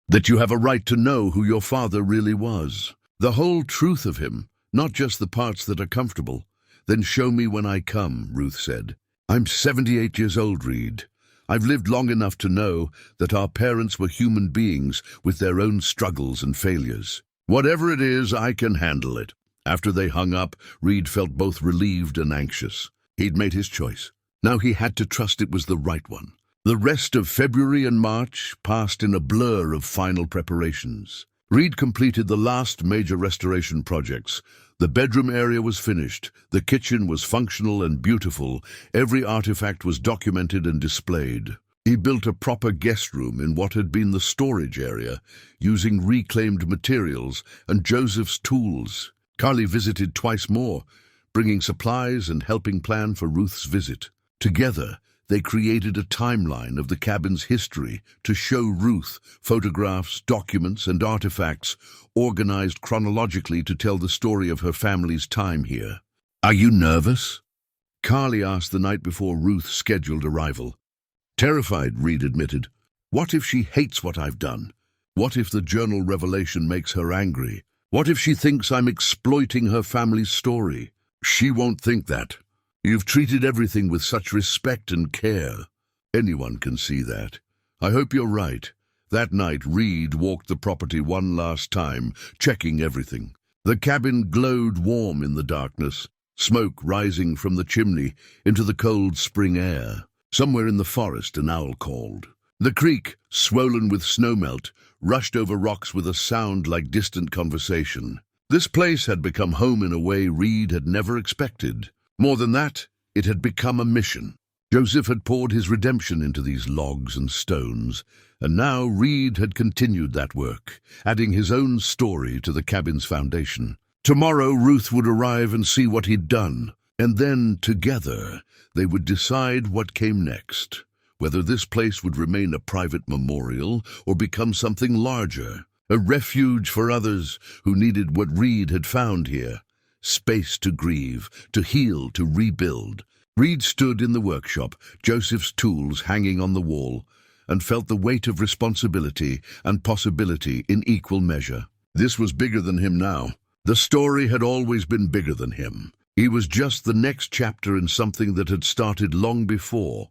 That you have a right to know who your father really was. The whole truth of him, not just the parts that are comfortable. Then show me when I come, Ruth said. I'm 78 years old, Reed. I've lived long enough to know that our parents were human beings with their own struggles and failures. Whatever it is, I can handle it. After they hung up, Reed felt both relieved and anxious. He'd made his choice. Now he had to trust it was the right one. The rest of February and March passed in a blur of final preparations. Reed completed the last major restoration projects. The bedroom area was finished. The kitchen was functional and beautiful. Every artifact was documented and displayed. He built a proper guest room in what had been the storage area, using reclaimed materials and Joseph's tools. Carly visited twice more, bringing supplies and helping plan for Ruth's visit. Together, they created a timeline of the cabin's history to show Ruth photographs, documents, and artifacts organized chronologically to tell the story of her family's time here. Are you nervous? Carly asked the night before Ruth's scheduled arrival. Terrified, Reed admitted. What if she hates what I've done? What if the journal revelation makes her angry? What if she thinks I'm exploiting her family's story? She won't think that. You've treated everything with such respect and care. Anyone can see that. I hope you're right. That night, Reed walked the property one last time, checking everything. The cabin glowed warm in the darkness, smoke rising from the chimney into the cold spring air. Somewhere in the forest, an owl called. The creek, swollen with snowmelt, rushed over rocks with a sound like distant conversation. This place had become home in a way Reed had never expected. More than that, it had become a mission. Joseph had poured his redemption into these logs and stones, and now Reed had continued that work, adding his own story to the cabin's foundation. Tomorrow Ruth would arrive and see what he'd done, and then, together, they would decide what came next, whether this place would remain a private memorial or become something larger. a refuge for others who needed what Reed had found here. Space to grieve, to heal, to rebuild. Reed stood in the workshop, Joseph's tools hanging on the wall, and felt the weight of responsibility and possibility in equal measure. This was bigger than him now. The story had always been bigger than him. He was just the next chapter in something that had started long before,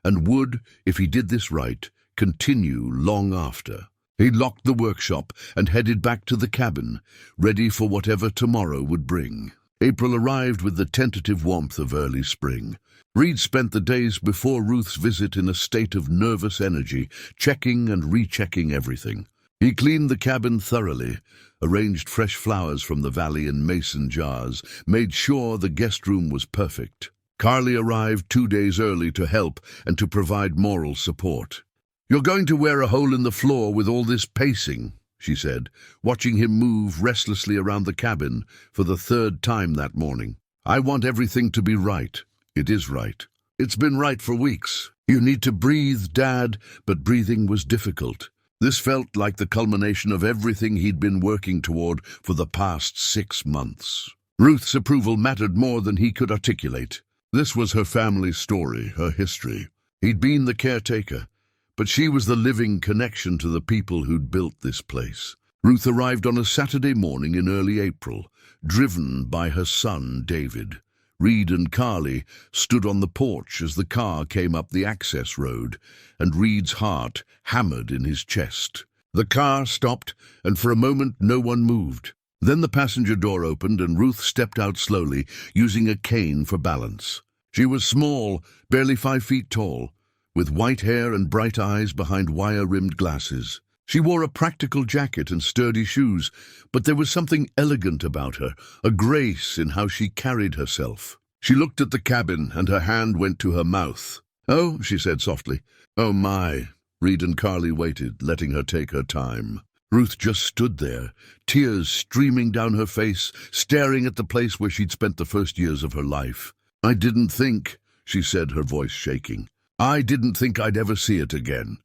and would, if he did this right, continue long after. He locked the workshop and headed back to the cabin, ready for whatever tomorrow would bring. April arrived with the tentative warmth of early spring. Reed spent the days before Ruth's visit in a state of nervous energy, checking and rechecking everything. He cleaned the cabin thoroughly, arranged fresh flowers from the valley in mason jars, made sure the guest room was perfect. Carly arrived 2 days early to help and to provide moral support. "You're going to wear a hole in the floor with all this pacing," she said, watching him move restlessly around the cabin for the 3rd time that morning. "I want everything to be right. It is right. It's been right for weeks. You need to breathe, Dad," but breathing was difficult. This felt like the culmination of everything he'd been working toward for the past 6 months. Ruth's approval mattered more than he could articulate. This was her family's story, her history. He'd been the caretaker, but she was the living connection to the people who'd built this place. Ruth arrived on a Saturday morning in early April, driven by her son, David. Reed and Carly stood on the porch as the car came up the access road, and Reed's heart hammered in his chest. The car stopped, and for a moment no one moved. Then the passenger door opened and Ruth stepped out slowly, using a cane for balance. She was small, barely 5 feet tall, with white hair and bright eyes behind wire-rimmed glasses. She wore a practical jacket and sturdy shoes, but there was something elegant about her, a grace in how she carried herself. She looked at the cabin, and her hand went to her mouth. "Oh," she said softly. "Oh, my." Reed and Carly waited, letting her take her time. Ruth just stood there, tears streaming down her face, staring at the place where she'd spent the first years of her life. "I didn't think," she said, her voice shaking. "I didn't think I'd ever see it again."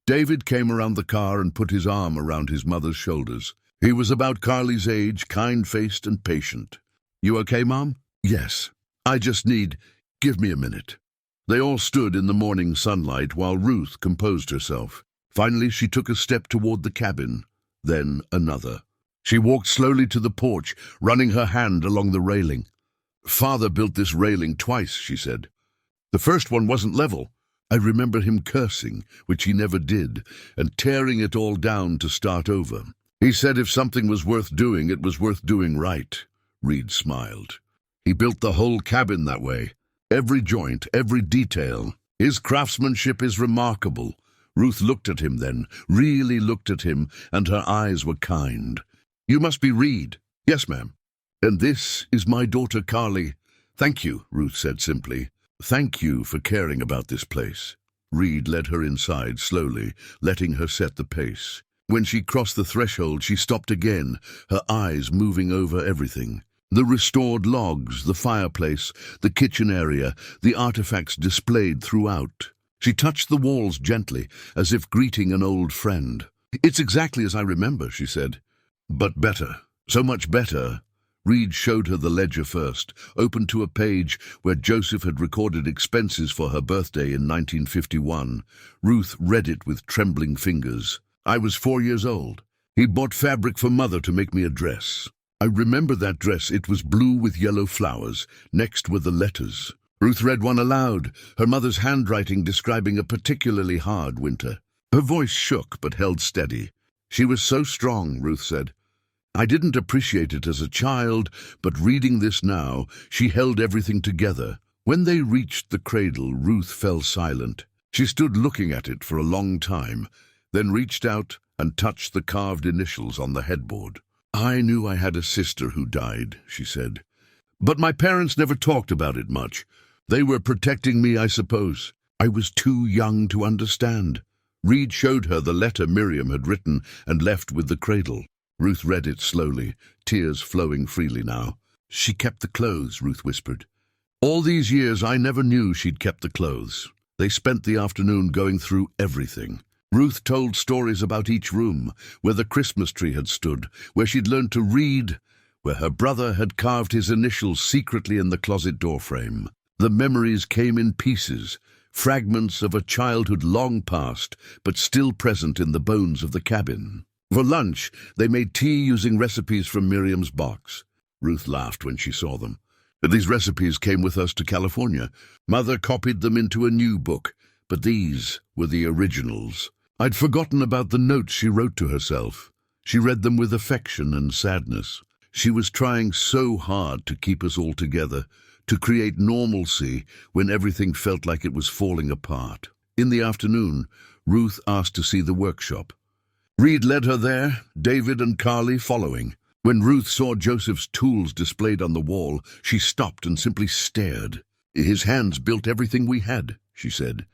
David came around the car and put his arm around his mother's shoulders. He was about Carly's age, kind-faced and patient. "You okay, Mom?" "Yes. I just give me a minute." They all stood in the morning sunlight while Ruth composed herself. Finally, she took a step toward the cabin, then another. She walked slowly to the porch, running her hand along the railing. "Father built this railing twice," she said. "The first one wasn't level. I remember him cursing, which he never did, and tearing it all down to start over. He said if something was worth doing, it was worth doing right." Reed smiled. "He built the whole cabin that way. Every joint, every detail. His craftsmanship is remarkable." Ruth looked at him then, really looked at him, and her eyes were kind. "You must be Reed." "Yes, ma'am." "And this is my daughter Carly." "Thank you," Ruth said simply. "Thank you for caring about this place." Reed led her inside slowly, letting her set the pace. When she crossed the threshold, she stopped again, her eyes moving over everything. The restored logs, the fireplace, the kitchen area, the artifacts displayed throughout. She touched the walls gently, as if greeting an old friend. "It's exactly as I remember," she said. "But better. So much better." Reed showed her the ledger first, open to a page where Joseph had recorded expenses for her birthday in 1951. Ruth read it with trembling fingers. "I was 4 years old. He bought fabric for Mother to make me a dress. I remember that dress. It was blue with yellow flowers. Next were the letters." Ruth read one aloud, her mother's handwriting describing a particularly hard winter. Her voice shook but held steady. "She was so strong," Ruth said. "I didn't appreciate it as a child, but reading this now, she held everything together." When they reached the cradle, Ruth fell silent. She stood looking at it for a long time, then reached out and touched the carved initials on the headboard. "I knew I had a sister who died," she said. "But my parents never talked about it much. They were protecting me, I suppose. I was too young to understand." Reed showed her the letter Miriam had written and left with the cradle. Ruth read it slowly, tears flowing freely now. "She kept the clothes," Ruth whispered. "All these years I never knew she'd kept the clothes." They spent the afternoon going through everything. Ruth told stories about each room, where the Christmas tree had stood, where she'd learned to read, where her brother had carved his initials secretly in the closet doorframe. The memories came in pieces, fragments of a childhood long past, but still present in the bones of the cabin. For lunch, they made tea using recipes from Miriam's box. Ruth laughed when she saw them. These recipes came with us to California. Mother copied them into a new book, but these were the originals. I'd forgotten about the notes she wrote to herself. She read them with affection and sadness. She was trying so hard to keep us all together, to create normalcy when everything felt like it was falling apart. In the afternoon, Ruth asked to see the workshop. Reed led her there, David and Carly following. When Ruth saw Joseph's tools displayed on the wall, she stopped and simply stared. "His hands built everything we had," she said.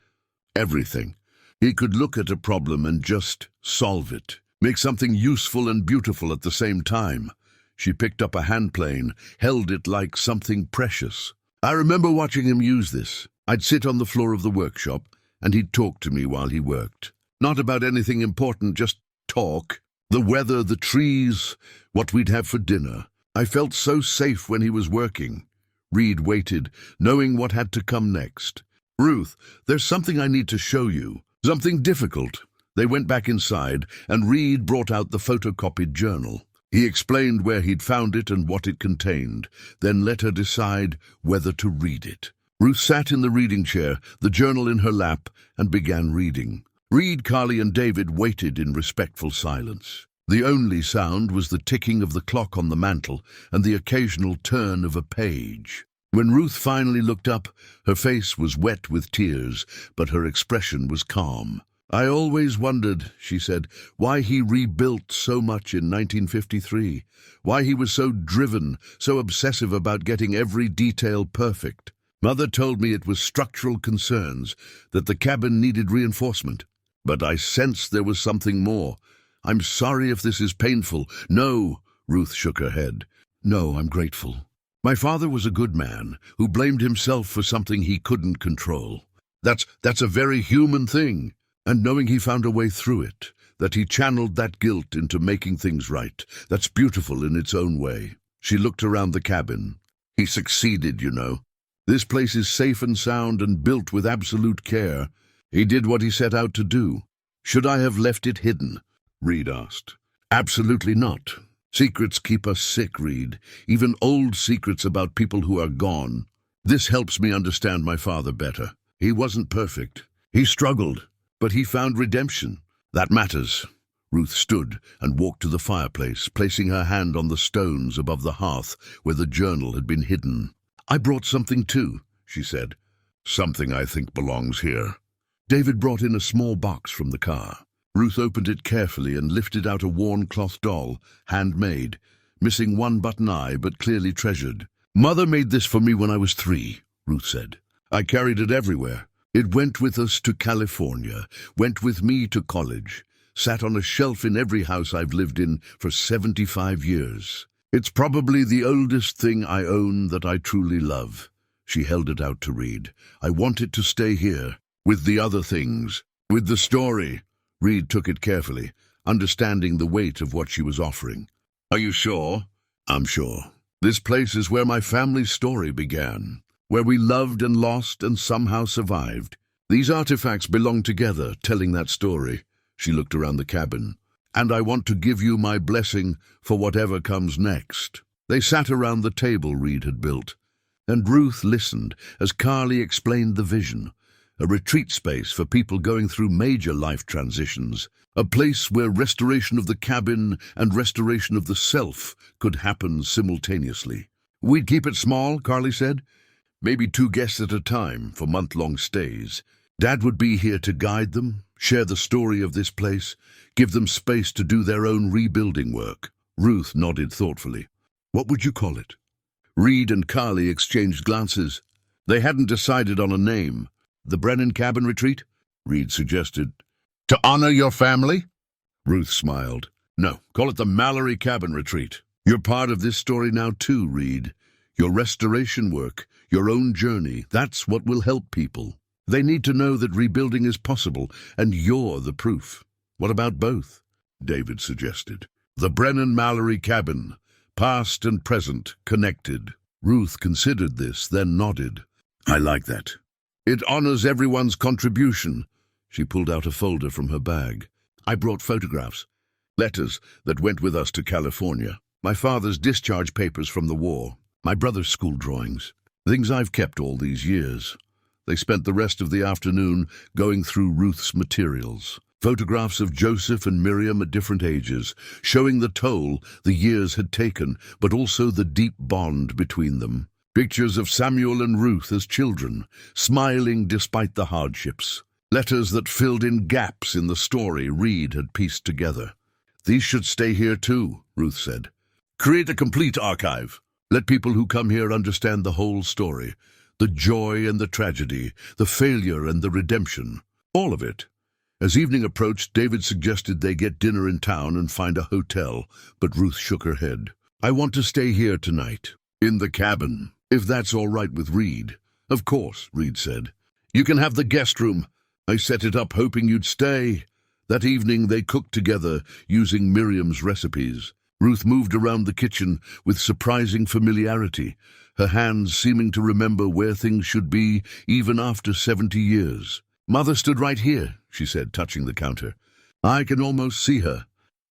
Everything. He could look at a problem and just solve it, make something useful and beautiful at the same time. She picked up a handplane, held it like something precious. I remember watching him use this. I'd sit on the floor of the workshop, and he'd talk to me while he worked. Not about anything important, just talk. The weather, the trees, what we'd have for dinner. I felt so safe when he was working. Reed waited, knowing what had to come next. "Ruth, there's something I need to show you. Something difficult." They went back inside, and Reed brought out the photocopied journal. He explained where he'd found it and what it contained, then let her decide whether to read it. Ruth sat in the reading chair, the journal in her lap, and began reading. Reed, Carly, and David waited in respectful silence. The only sound was the ticking of the clock on the mantel and the occasional turn of a page. When Ruth finally looked up, her face was wet with tears, but her expression was calm. "I always wondered," she said, "why he rebuilt so much in 1953, why he was so driven, so obsessive about getting every detail perfect. Mother told me it was structural concerns, that the cabin needed reinforcement. But I sensed there was something more. I'm sorry if this is painful." "No," Ruth shook her head. "No, I'm grateful. My father was a good man who blamed himself for something he couldn't control. That's a very human thing. And knowing he found a way through it, that he channeled that guilt into making things right, that's beautiful in its own way." She looked around the cabin. "He succeeded, you know. This place is safe and sound and built with absolute care. He did what he set out to do. Should I have left it hidden?" Reed asked. "Absolutely not. Secrets keep us sick, Reed, even old secrets about people who are gone. This helps me understand my father better. He wasn't perfect. He struggled, but he found redemption. That matters." Ruth stood and walked to the fireplace, placing her hand on the stones above the hearth where the journal had been hidden. "I brought something too," she said. "Something I think belongs here." David brought in a small box from the car. Ruth opened it carefully and lifted out a worn cloth doll, handmade, missing one button eye but clearly treasured. "Mother made this for me when I was 3, Ruth said. "I carried it everywhere. It went with us to California, went with me to college, sat on a shelf in every house I've lived in for 75 years. It's probably the oldest thing I own that I truly love." She held it out to Reed. "I want it to stay here, with the other things, with the story." Reed took it carefully, understanding the weight of what she was offering. "Are you sure?" "I'm sure. This place is where my family's story began, where we loved and lost and somehow survived. These artifacts belong together, telling that story." She looked around the cabin. "And I want to give you my blessing for whatever comes next." They sat around the table Reed had built, and Ruth listened as Carly explained the vision. A retreat space for people going through major life transitions, a place where restoration of the cabin and restoration of the self could happen simultaneously. "We'd keep it small," Carly said. "Maybe 2 guests at a time for month-long stays. Dad would be here to guide them, share the story of this place, give them space to do their own rebuilding work." Ruth nodded thoughtfully. "What would you call it?" Reed and Carly exchanged glances. They hadn't decided on a name. "The Brennan Cabin Retreat?" Reed suggested. "To honor your family?" Ruth smiled. "No, call it the Mallory Cabin Retreat. You're part of this story now too, Reed. Your restoration work, your own journey, that's what will help people." They need to know that rebuilding is possible, and you're the proof. What about both? David suggested. The Brennan-Mallory cabin, past and present, connected. Ruth considered this, then nodded. I like that. It honors everyone's contribution. She pulled out a folder from her bag. I brought photographs, letters that went with us to California, my father's discharge papers from the war, my brother's school drawings, things I've kept all these years. They spent the rest of the afternoon going through Ruth's materials. Photographs of Joseph and Miriam at different ages, showing the toll the years had taken, but also the deep bond between them. Pictures of Samuel and Ruth as children, smiling despite the hardships. Letters that filled in gaps in the story Reed had pieced together. These should stay here too, Ruth said. Create a complete archive. Let people who come here understand the whole story. The joy and the tragedy, the failure and the redemption. All of it. As evening approached, David suggested they get dinner in town and find a hotel, but Ruth shook her head. I want to stay here tonight, in the cabin, if that's all right with Reed. Of course, Reed said. You can have the guest room. I set it up hoping you'd stay. That evening they cooked together, using Miriam's recipes. Ruth moved around the kitchen with surprising familiarity, her hands seeming to remember where things should be even after 70 years. Mother stood right here, she said, touching the counter. I can almost see her.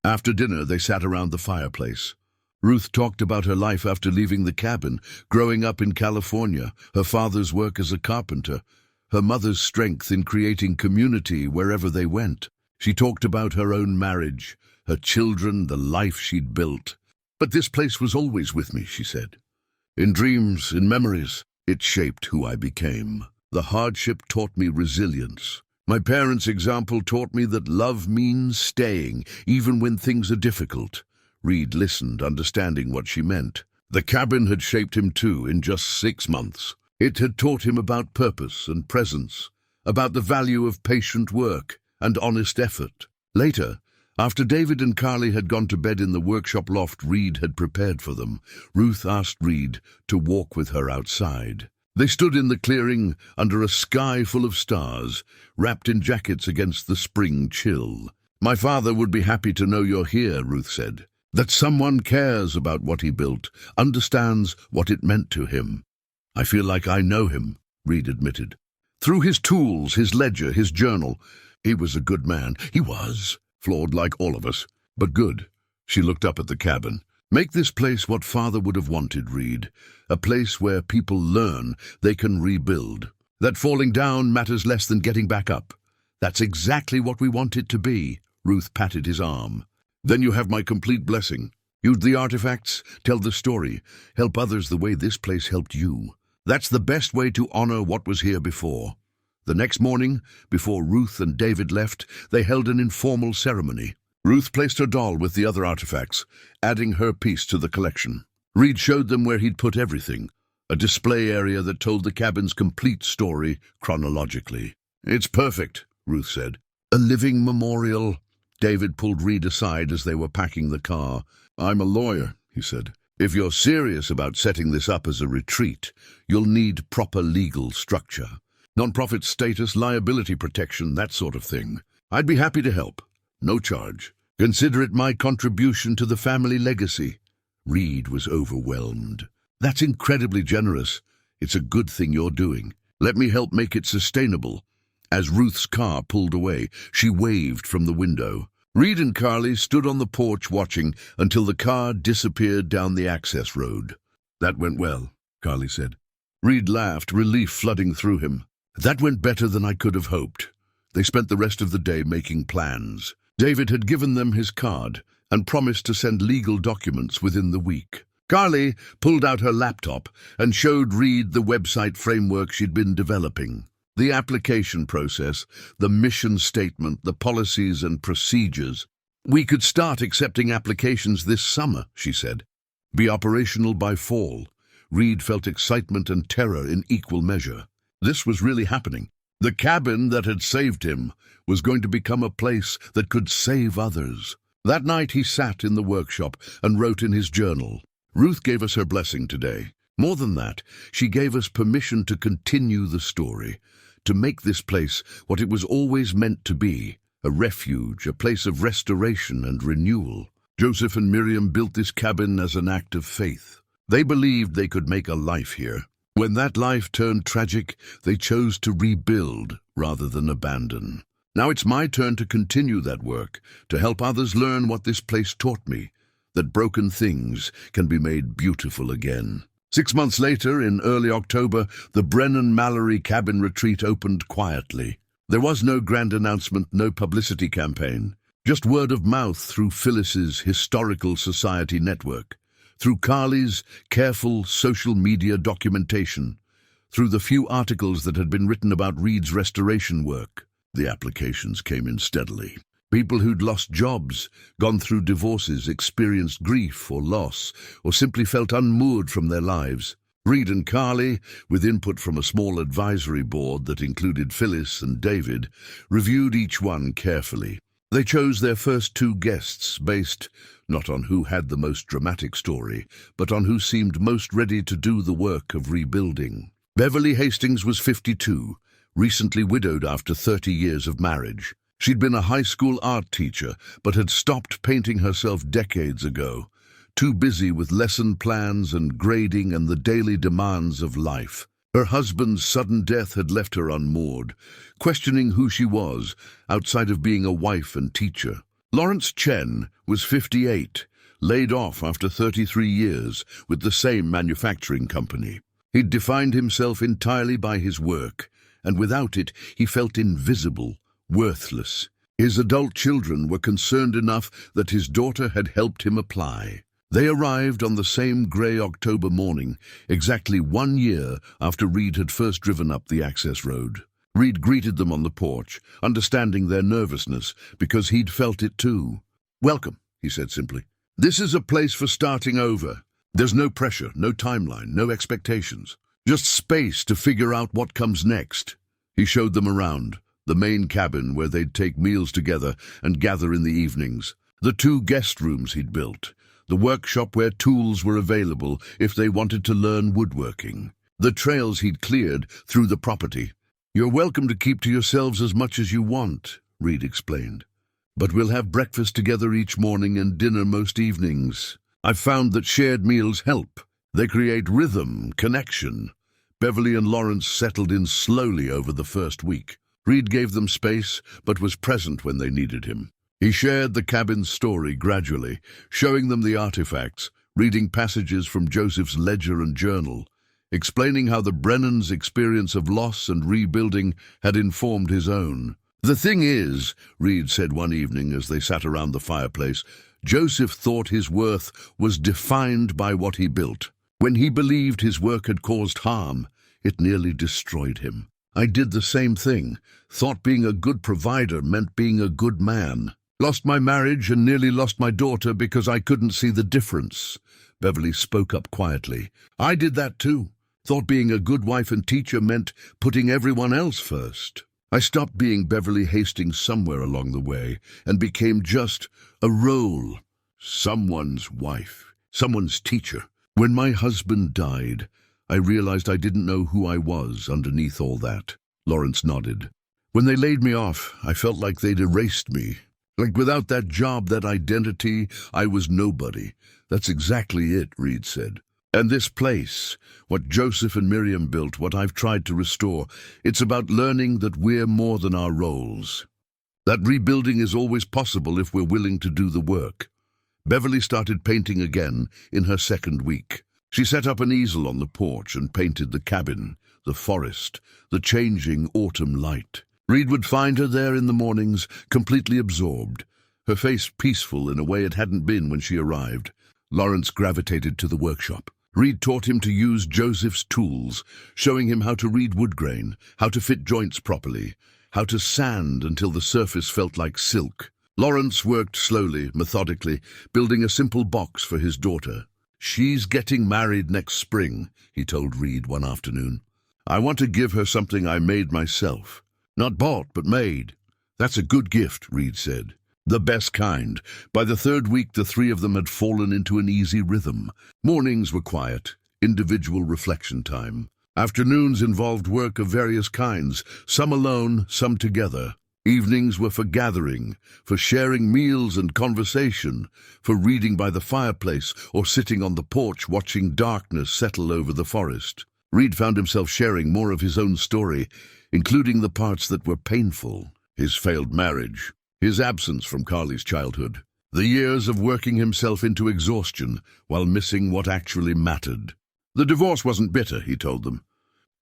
After dinner, they sat around the fireplace. Ruth talked about her life after leaving the cabin, growing up in California, her father's work as a carpenter, her mother's strength in creating community wherever they went. She talked about her own marriage, her children, the life she'd built. But this place was always with me, she said. In dreams, in memories, it shaped who I became. The hardship taught me resilience. My parents' example taught me that love means staying, even when things are difficult. Reed listened, understanding what she meant. The cabin had shaped him too, in just 6 months. It had taught him about purpose and presence, about the value of patient work and honest effort. Later, after David and Carly had gone to bed in the workshop loft Reed had prepared for them, Ruth asked Reed to walk with her outside. They stood in the clearing under a sky full of stars, wrapped in jackets against the spring chill. My father would be happy to know you're here, Ruth said. That someone cares about what he built, understands what it meant to him. I feel like I know him, Reed admitted. Through his tools, his ledger, his journal. He was a good man. He was, flawed like all of us, but good. She looked up at the cabin. Make this place what Father would have wanted, Reed. A place where people learn they can rebuild. That falling down matters less than getting back up. That's exactly what we want it to be. Ruth patted his arm. Then you have my complete blessing. Use the artifacts, tell the story, help others the way this place helped you. That's the best way to honor what was here before. The next morning, before Ruth and David left, they held an informal ceremony. Ruth placed her doll with the other artifacts, adding her piece to the collection. Reed showed them where he'd put everything, a display area that told the cabin's complete story chronologically. It's perfect, Ruth said. A living memorial. David pulled Reed aside as they were packing the car. I'm a lawyer, he said. If you're serious about setting this up as a retreat, you'll need proper legal structure. Non-profit status, liability protection, that sort of thing. I'd be happy to help. No charge. Consider it my contribution to the family legacy. Reed was overwhelmed. That's incredibly generous. It's a good thing you're doing. Let me help make it sustainable. As Ruth's car pulled away, she waved from the window. Reed and Carly stood on the porch watching until the car disappeared down the access road. That went well, Carly said. Reed laughed, relief flooding through him. That went better than I could have hoped. They spent the rest of the day making plans. David had given them his card and promised to send legal documents within the week. Carly pulled out her laptop and showed Reed the website framework she'd been developing. The application process, the mission statement, the policies and procedures. We could start accepting applications this summer, she said. Be operational by fall. Reed felt excitement and terror in equal measure. This was really happening. The cabin that had saved him was going to become a place that could save others. That night he sat in the workshop and wrote in his journal. Ruth gave us her blessing today. More than that, she gave us permission to continue the story, to make this place what it was always meant to be, a refuge, a place of restoration and renewal. Joseph and Miriam built this cabin as an act of faith. They believed they could make a life here. When that life turned tragic, they chose to rebuild rather than abandon. Now it's my turn to continue that work, to help others learn what this place taught me, that broken things can be made beautiful again. 6 months later, in early October, the Mallory cabin retreat opened quietly. There was no grand announcement, no publicity campaign, just word of mouth through Phyllis's Historical Society network, through Carly's careful social media documentation, through the few articles that had been written about Reed's restoration work. The applications came in steadily. People who'd lost jobs, gone through divorces, experienced grief or loss, or simply felt unmoored from their lives. Reed and Carly, with input from a small advisory board that included Phyllis and David, reviewed each one carefully. They chose their first 2 guests based not on who had the most dramatic story, but on who seemed most ready to do the work of rebuilding. Beverly Hastings was 52, recently widowed after 30 years of marriage. She'd been a high school art teacher, but had stopped painting herself decades ago, too busy with lesson plans and grading and the daily demands of life. Her husband's sudden death had left her unmoored, questioning who she was outside of being a wife and teacher. Lawrence Chen was 58, laid off after 33 years with the same manufacturing company. He'd defined himself entirely by his work, and without it he felt invisible, worthless. His adult children were concerned enough that his daughter had helped him apply. They arrived on the same grey October morning, exactly 1 year after Reed had first driven up the access road. Reed greeted them on the porch, understanding their nervousness, because he'd felt it too. "Welcome," he said simply. "This is a place for starting over. There's no pressure, no timeline, no expectations. Just space to figure out what comes next." He showed them around, the main cabin where they'd take meals together and gather in the evenings, the 2 guest rooms he'd built, the workshop where tools were available if they wanted to learn woodworking, the trails he'd cleared through the property. "You're welcome to keep to yourselves as much as you want," Reed explained. "But we'll have breakfast together each morning and dinner most evenings. I've found that shared meals help. They create rhythm, connection." Beverly and Lawrence settled in slowly over the first week. Reed gave them space, but was present when they needed him. He shared the cabin's story gradually, showing them the artifacts, reading passages from Joseph's ledger and journal, explaining how the Brennan's experience of loss and rebuilding had informed his own. "The thing is," Reed said one evening as they sat around the fireplace, "Joseph thought his worth was defined by what he built. When he believed his work had caused harm, it nearly destroyed him. I did the same thing, thought being a good provider meant being a good man. Lost my marriage and nearly lost my daughter because I couldn't see the difference." Beverly spoke up quietly. "I did that too. Thought being a good wife and teacher meant putting everyone else first. I stopped being Beverly Hastings somewhere along the way and became just a role. Someone's wife, someone's teacher. When my husband died, I realized I didn't know who I was underneath all that." Lawrence nodded. "When they laid me off, I felt like they'd erased me. Like without that job, that identity, I was nobody." "That's exactly it," Reed said. "And this place, what Joseph and Miriam built, what I've tried to restore, it's about learning that we're more than our roles. That rebuilding is always possible if we're willing to do the work." Beverly started painting again in her second week. She set up an easel on the porch and painted the cabin, the forest, the changing autumn light. Reed would find her there in the mornings, completely absorbed, her face peaceful in a way it hadn't been when she arrived. Lawrence gravitated to the workshop. Reed taught him to use Joseph's tools, showing him how to read wood grain, how to fit joints properly, how to sand until the surface felt like silk. Lawrence worked slowly, methodically, building a simple box for his daughter. "She's getting married next spring," he told Reed one afternoon. "I want to give her something I made myself. Not bought, but made." "That's a good gift," Reed said. "The best kind." By the 3rd week, the 3 of them had fallen into an easy rhythm. Mornings were quiet, individual reflection time. Afternoons involved work of various kinds, some alone, some together. Evenings were for gathering, for sharing meals and conversation, for reading by the fireplace or sitting on the porch watching darkness settle over the forest. Reed found himself sharing more of his own story, including the parts that were painful. His failed marriage, his absence from Carly's childhood, the years of working himself into exhaustion while missing what actually mattered. The divorce wasn't bitter, he told them,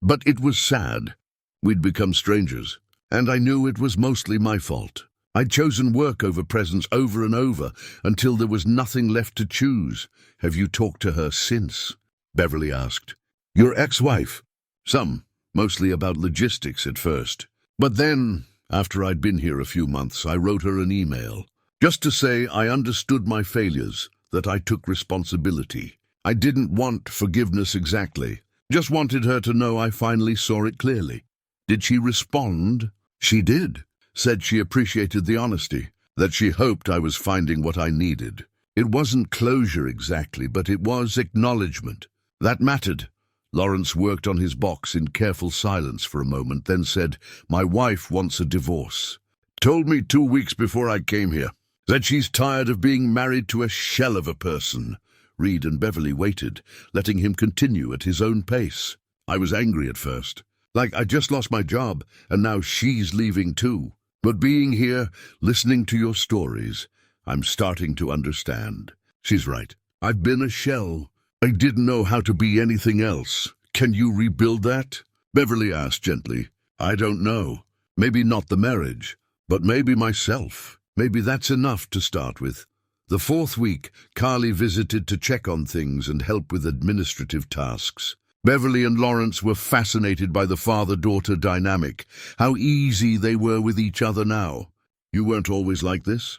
but it was sad. We'd become strangers, and I knew it was mostly my fault. I'd chosen work over presents over and over until there was nothing left to choose. Have you talked to her since? Beverly asked. Your ex-wife? Some, mostly about logistics at first. But then, after I'd been here a few months, I wrote her an email, just to say I understood my failures, that I took responsibility. I didn't want forgiveness exactly, just wanted her to know I finally saw it clearly. Did she respond? She did. Said she appreciated the honesty, that she hoped I was finding what I needed. It wasn't closure exactly, but it was acknowledgement. That mattered. Lawrence worked on his box in careful silence for a moment, then said, My wife wants a divorce. Told me 2 weeks before I came here. Said she's tired of being married to a shell of a person. Reed and Beverly waited, letting him continue at his own pace. I was angry at first. Like I just lost my job, and now she's leaving too. But being here, listening to your stories, I'm starting to understand. She's right. I've been a shell. I didn't know how to be anything else. Can you rebuild that? Beverly asked gently. I don't know. Maybe not the marriage, but maybe myself. Maybe that's enough to start with. The 4th week, Carly visited to check on things and help with administrative tasks. Beverly and Lawrence were fascinated by the father-daughter dynamic, how easy they were with each other now. You weren't always like this?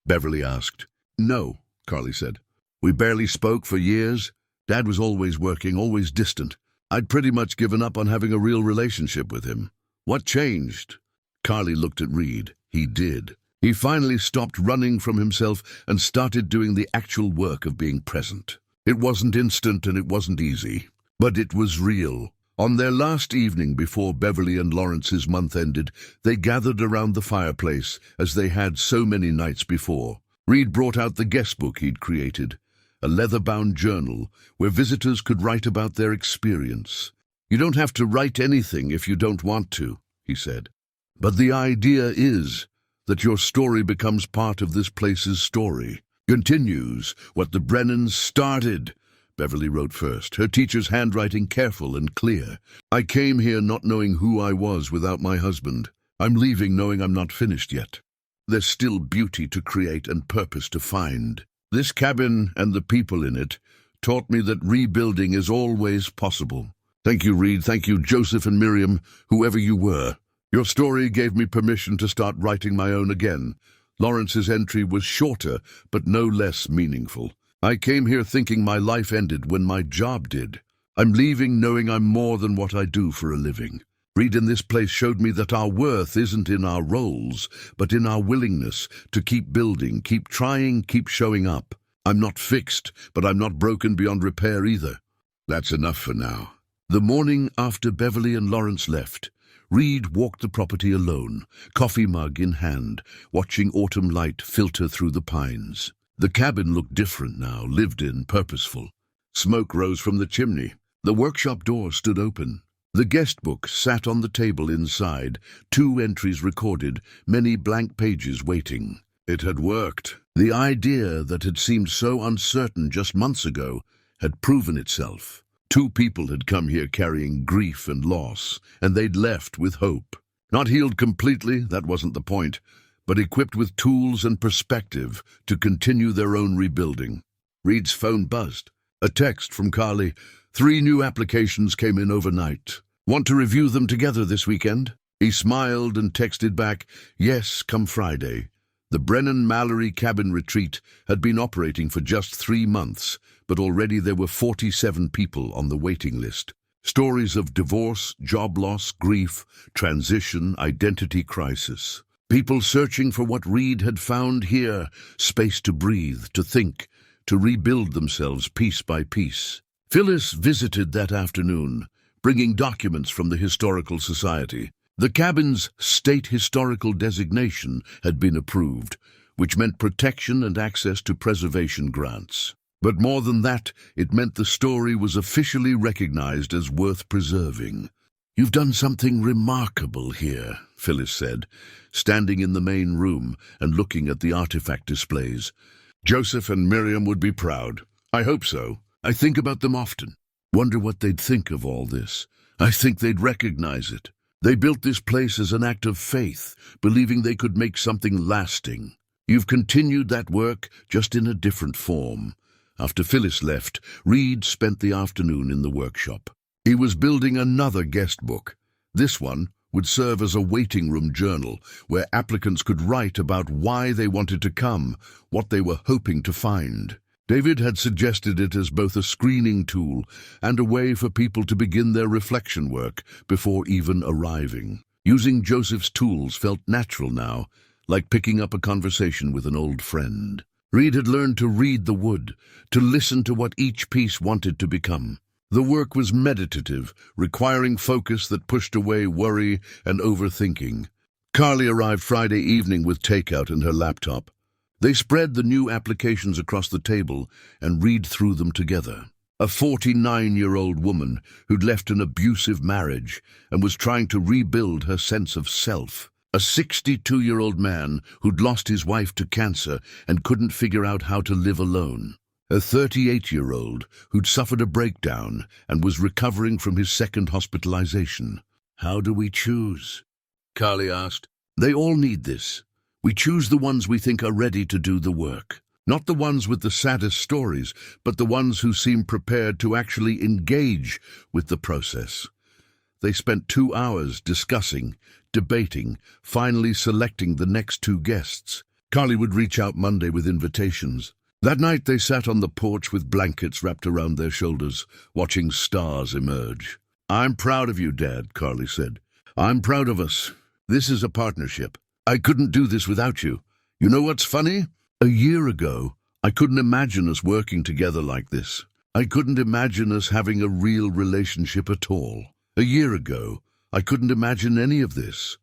Beverly asked. No, Carly said. We barely spoke for years. Dad was always working, always distant. I'd pretty much given up on having a real relationship with him. What changed? Carly looked at Reed. He did. He finally stopped running from himself and started doing the actual work of being present. It wasn't instant and it wasn't easy, but it was real. On their last evening before Beverly and Lawrence's month ended, they gathered around the fireplace as they had so many nights before. Reed brought out the guest book he'd created, a leather-bound journal where visitors could write about their experience. You don't have to write anything if you don't want to, he said. But the idea is that your story becomes part of this place's story, continues what the Brennans started. Beverly wrote first, her teacher's handwriting careful and clear. I came here not knowing who I was without my husband. I'm leaving knowing I'm not finished yet. There's still beauty to create and purpose to find. This cabin and the people in it taught me that rebuilding is always possible. Thank you, Reed. Thank you, Joseph and Miriam, whoever you were. Your story gave me permission to start writing my own again. Lawrence's entry was shorter, but no less meaningful. I came here thinking my life ended when my job did. I'm leaving knowing I'm more than what I do for a living. Reed in this place showed me that our worth isn't in our roles, but in our willingness to keep building, keep trying, keep showing up. I'm not fixed, but I'm not broken beyond repair either. That's enough for now. The morning after Beverly and Lawrence left, Reed walked the property alone, coffee mug in hand, watching autumn light filter through the pines. The cabin looked different now, lived in, purposeful. Smoke rose from the chimney. The workshop door stood open. The guest book sat on the table inside, 2 entries recorded, many blank pages waiting. It had worked. The idea that had seemed so uncertain just months ago had proven itself. 2 people had come here carrying grief and loss, and they'd left with hope. Not healed completely, that wasn't the point, but equipped with tools and perspective to continue their own rebuilding. Reed's phone buzzed. A text from Carly. 3 new applications came in overnight. Want to review them together this weekend? He smiled and texted back, yes, come Friday. The Brennan-Mallory cabin retreat had been operating for just 3 months, but already there were 47 people on the waiting list. Stories of divorce, job loss, grief, transition, identity crisis. People searching for what Reed had found here, space to breathe, to think, to rebuild themselves piece by piece. Phyllis visited that afternoon, bringing documents from the Historical Society. The cabin's state historical designation had been approved, which meant protection and access to preservation grants. But more than that, it meant the story was officially recognized as worth preserving. "You've done something remarkable here," Phyllis said, standing in the main room and looking at the artifact displays. "Joseph and Miriam would be proud. I hope so. I think about them often. Wonder what they'd think of all this. I think they'd recognize it. They built this place as an act of faith, believing they could make something lasting. You've continued that work, just in a different form." After Phyllis left, Reed spent the afternoon in the workshop. He was building another guest book. This one would serve as a waiting room journal, where applicants could write about why they wanted to come, what they were hoping to find. David had suggested it as both a screening tool and a way for people to begin their reflection work before even arriving. Using Joseph's tools felt natural now, like picking up a conversation with an old friend. Reed had learned to read the wood, to listen to what each piece wanted to become. The work was meditative, requiring focus that pushed away worry and overthinking. Carly arrived Friday evening with takeout and her laptop. They spread the new applications across the table and read through them together. A 49-year-old woman who'd left an abusive marriage and was trying to rebuild her sense of self. A 62-year-old man who'd lost his wife to cancer and couldn't figure out how to live alone. A 38-year-old who'd suffered a breakdown and was recovering from his second hospitalization. "How do we choose?" Carly asked. "They all need this. We choose the ones we think are ready to do the work. Not the ones with the saddest stories, but the ones who seem prepared to actually engage with the process." They spent 2 hours discussing, debating, finally selecting the next 2 guests. Carly would reach out Monday with invitations. That night they sat on the porch with blankets wrapped around their shoulders, watching stars emerge. "I'm proud of you, Dad," Carly said. "I'm proud of us. This is a partnership. I couldn't do this without you. You know what's funny? A year ago, I couldn't imagine us working together like this. I couldn't imagine us having a real relationship at all. A year ago, I couldn't imagine any of this."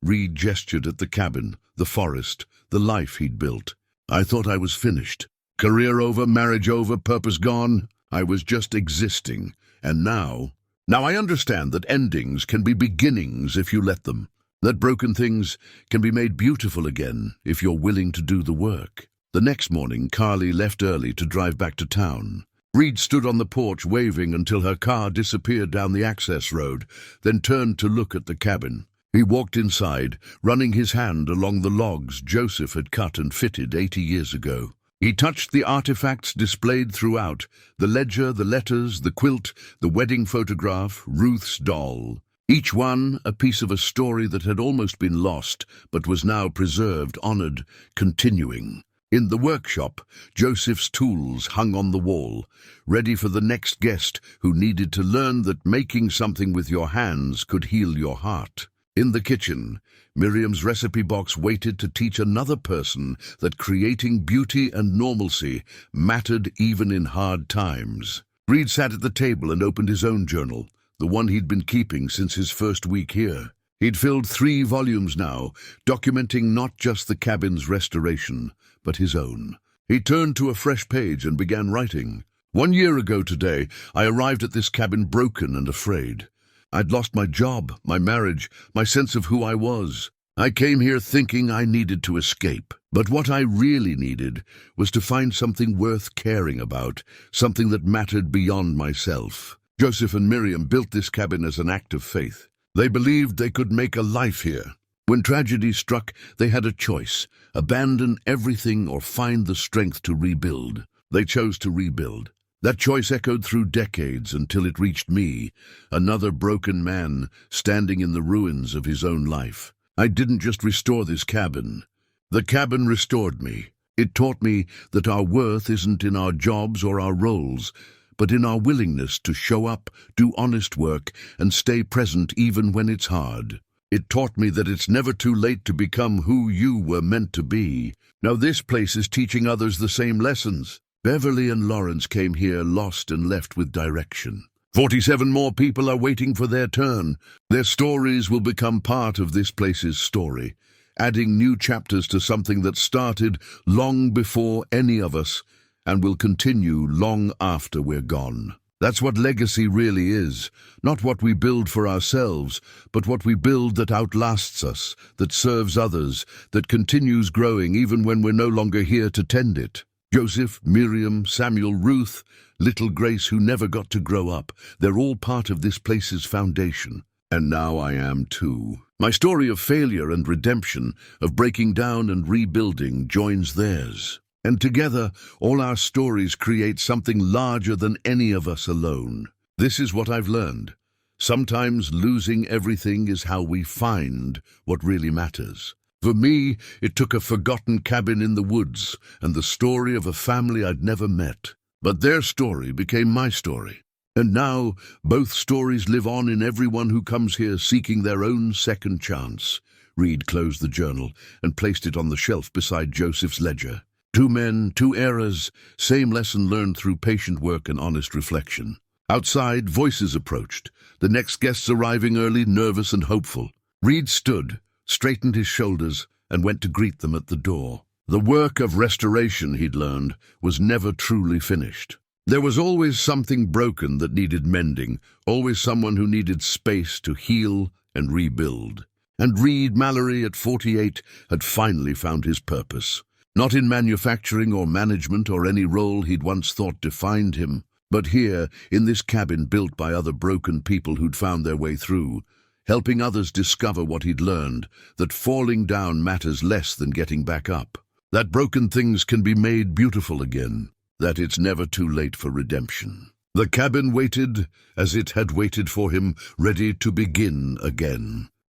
Reed gestured at the cabin, the forest, the life he'd built. "I thought I was finished. Career over, marriage over, purpose gone. I was just existing. And now I understand that endings can be beginnings if you let them. That broken things can be made beautiful again if you're willing to do the work." The next morning, Carly left early to drive back to town. Reed stood on the porch waving until her car disappeared down the access road, then turned to look at the cabin. He walked inside, running his hand along the logs Joseph had cut and fitted 80 years ago. He touched the artifacts displayed throughout, the ledger, the letters, the quilt, the wedding photograph, Ruth's doll. Each one a piece of a story that had almost been lost, but was now preserved, honored, continuing. In the workshop, Joseph's tools hung on the wall, ready for the next guest who needed to learn that making something with your hands could heal your heart. In the kitchen, Miriam's recipe box waited to teach another person that creating beauty and normalcy mattered even in hard times. Reed sat at the table and opened his own journal, the one he'd been keeping since his first week here. He'd filled 3 volumes now, documenting not just the cabin's restoration, but his own. He turned to a fresh page and began writing. "1 year ago today, I arrived at this cabin broken and afraid. I'd lost my job, my marriage, my sense of who I was. I came here thinking I needed to escape. But what I really needed was to find something worth caring about, something that mattered beyond myself. Joseph and Miriam built this cabin as an act of faith. They believed they could make a life here. When tragedy struck, they had a choice: abandon everything or find the strength to rebuild. They chose to rebuild. That choice echoed through decades until it reached me, another broken man standing in the ruins of his own life. I didn't just restore this cabin. The cabin restored me. It taught me that our worth isn't in our jobs or our roles, but in our willingness to show up, do honest work, and stay present even when it's hard. It taught me that it's never too late to become who you were meant to be. Now this place is teaching others the same lessons. Beverly and Lawrence came here lost and left with direction. 47 more people are waiting for their turn. Their stories will become part of this place's story, adding new chapters to something that started long before any of us and will continue long after we're gone. That's what legacy really is, not what we build for ourselves, but what we build that outlasts us, that serves others, that continues growing even when we're no longer here to tend it. Joseph, Miriam, Samuel, Ruth, little Grace who never got to grow up, they're all part of this place's foundation. And now I am too. My story of failure and redemption, of breaking down and rebuilding, joins theirs. And together, all our stories create something larger than any of us alone. This is what I've learned. Sometimes losing everything is how we find what really matters. For me, it took a forgotten cabin in the woods and the story of a family I'd never met. But their story became my story. And now, both stories live on in everyone who comes here seeking their own second chance. Reed closed the journal and placed it on the shelf beside Joseph's ledger. 2 men, 2 eras, same lesson learned through patient work and honest reflection. Outside, voices approached, the next guests arriving early, nervous and hopeful. Reed stood, straightened his shoulders, and went to greet them at the door. The work of restoration, he'd learned, was never truly finished. There was always something broken that needed mending, always someone who needed space to heal and rebuild. And Reed Mallory, at 48, had finally found his purpose. Not in manufacturing or management or any role he'd once thought defined him, but here, in this cabin built by other broken people who'd found their way through, helping others discover what he'd learned, that falling down matters less than getting back up. That broken things can be made beautiful again, that it's never too late for redemption. The cabin waited as it had waited for him, ready to begin again.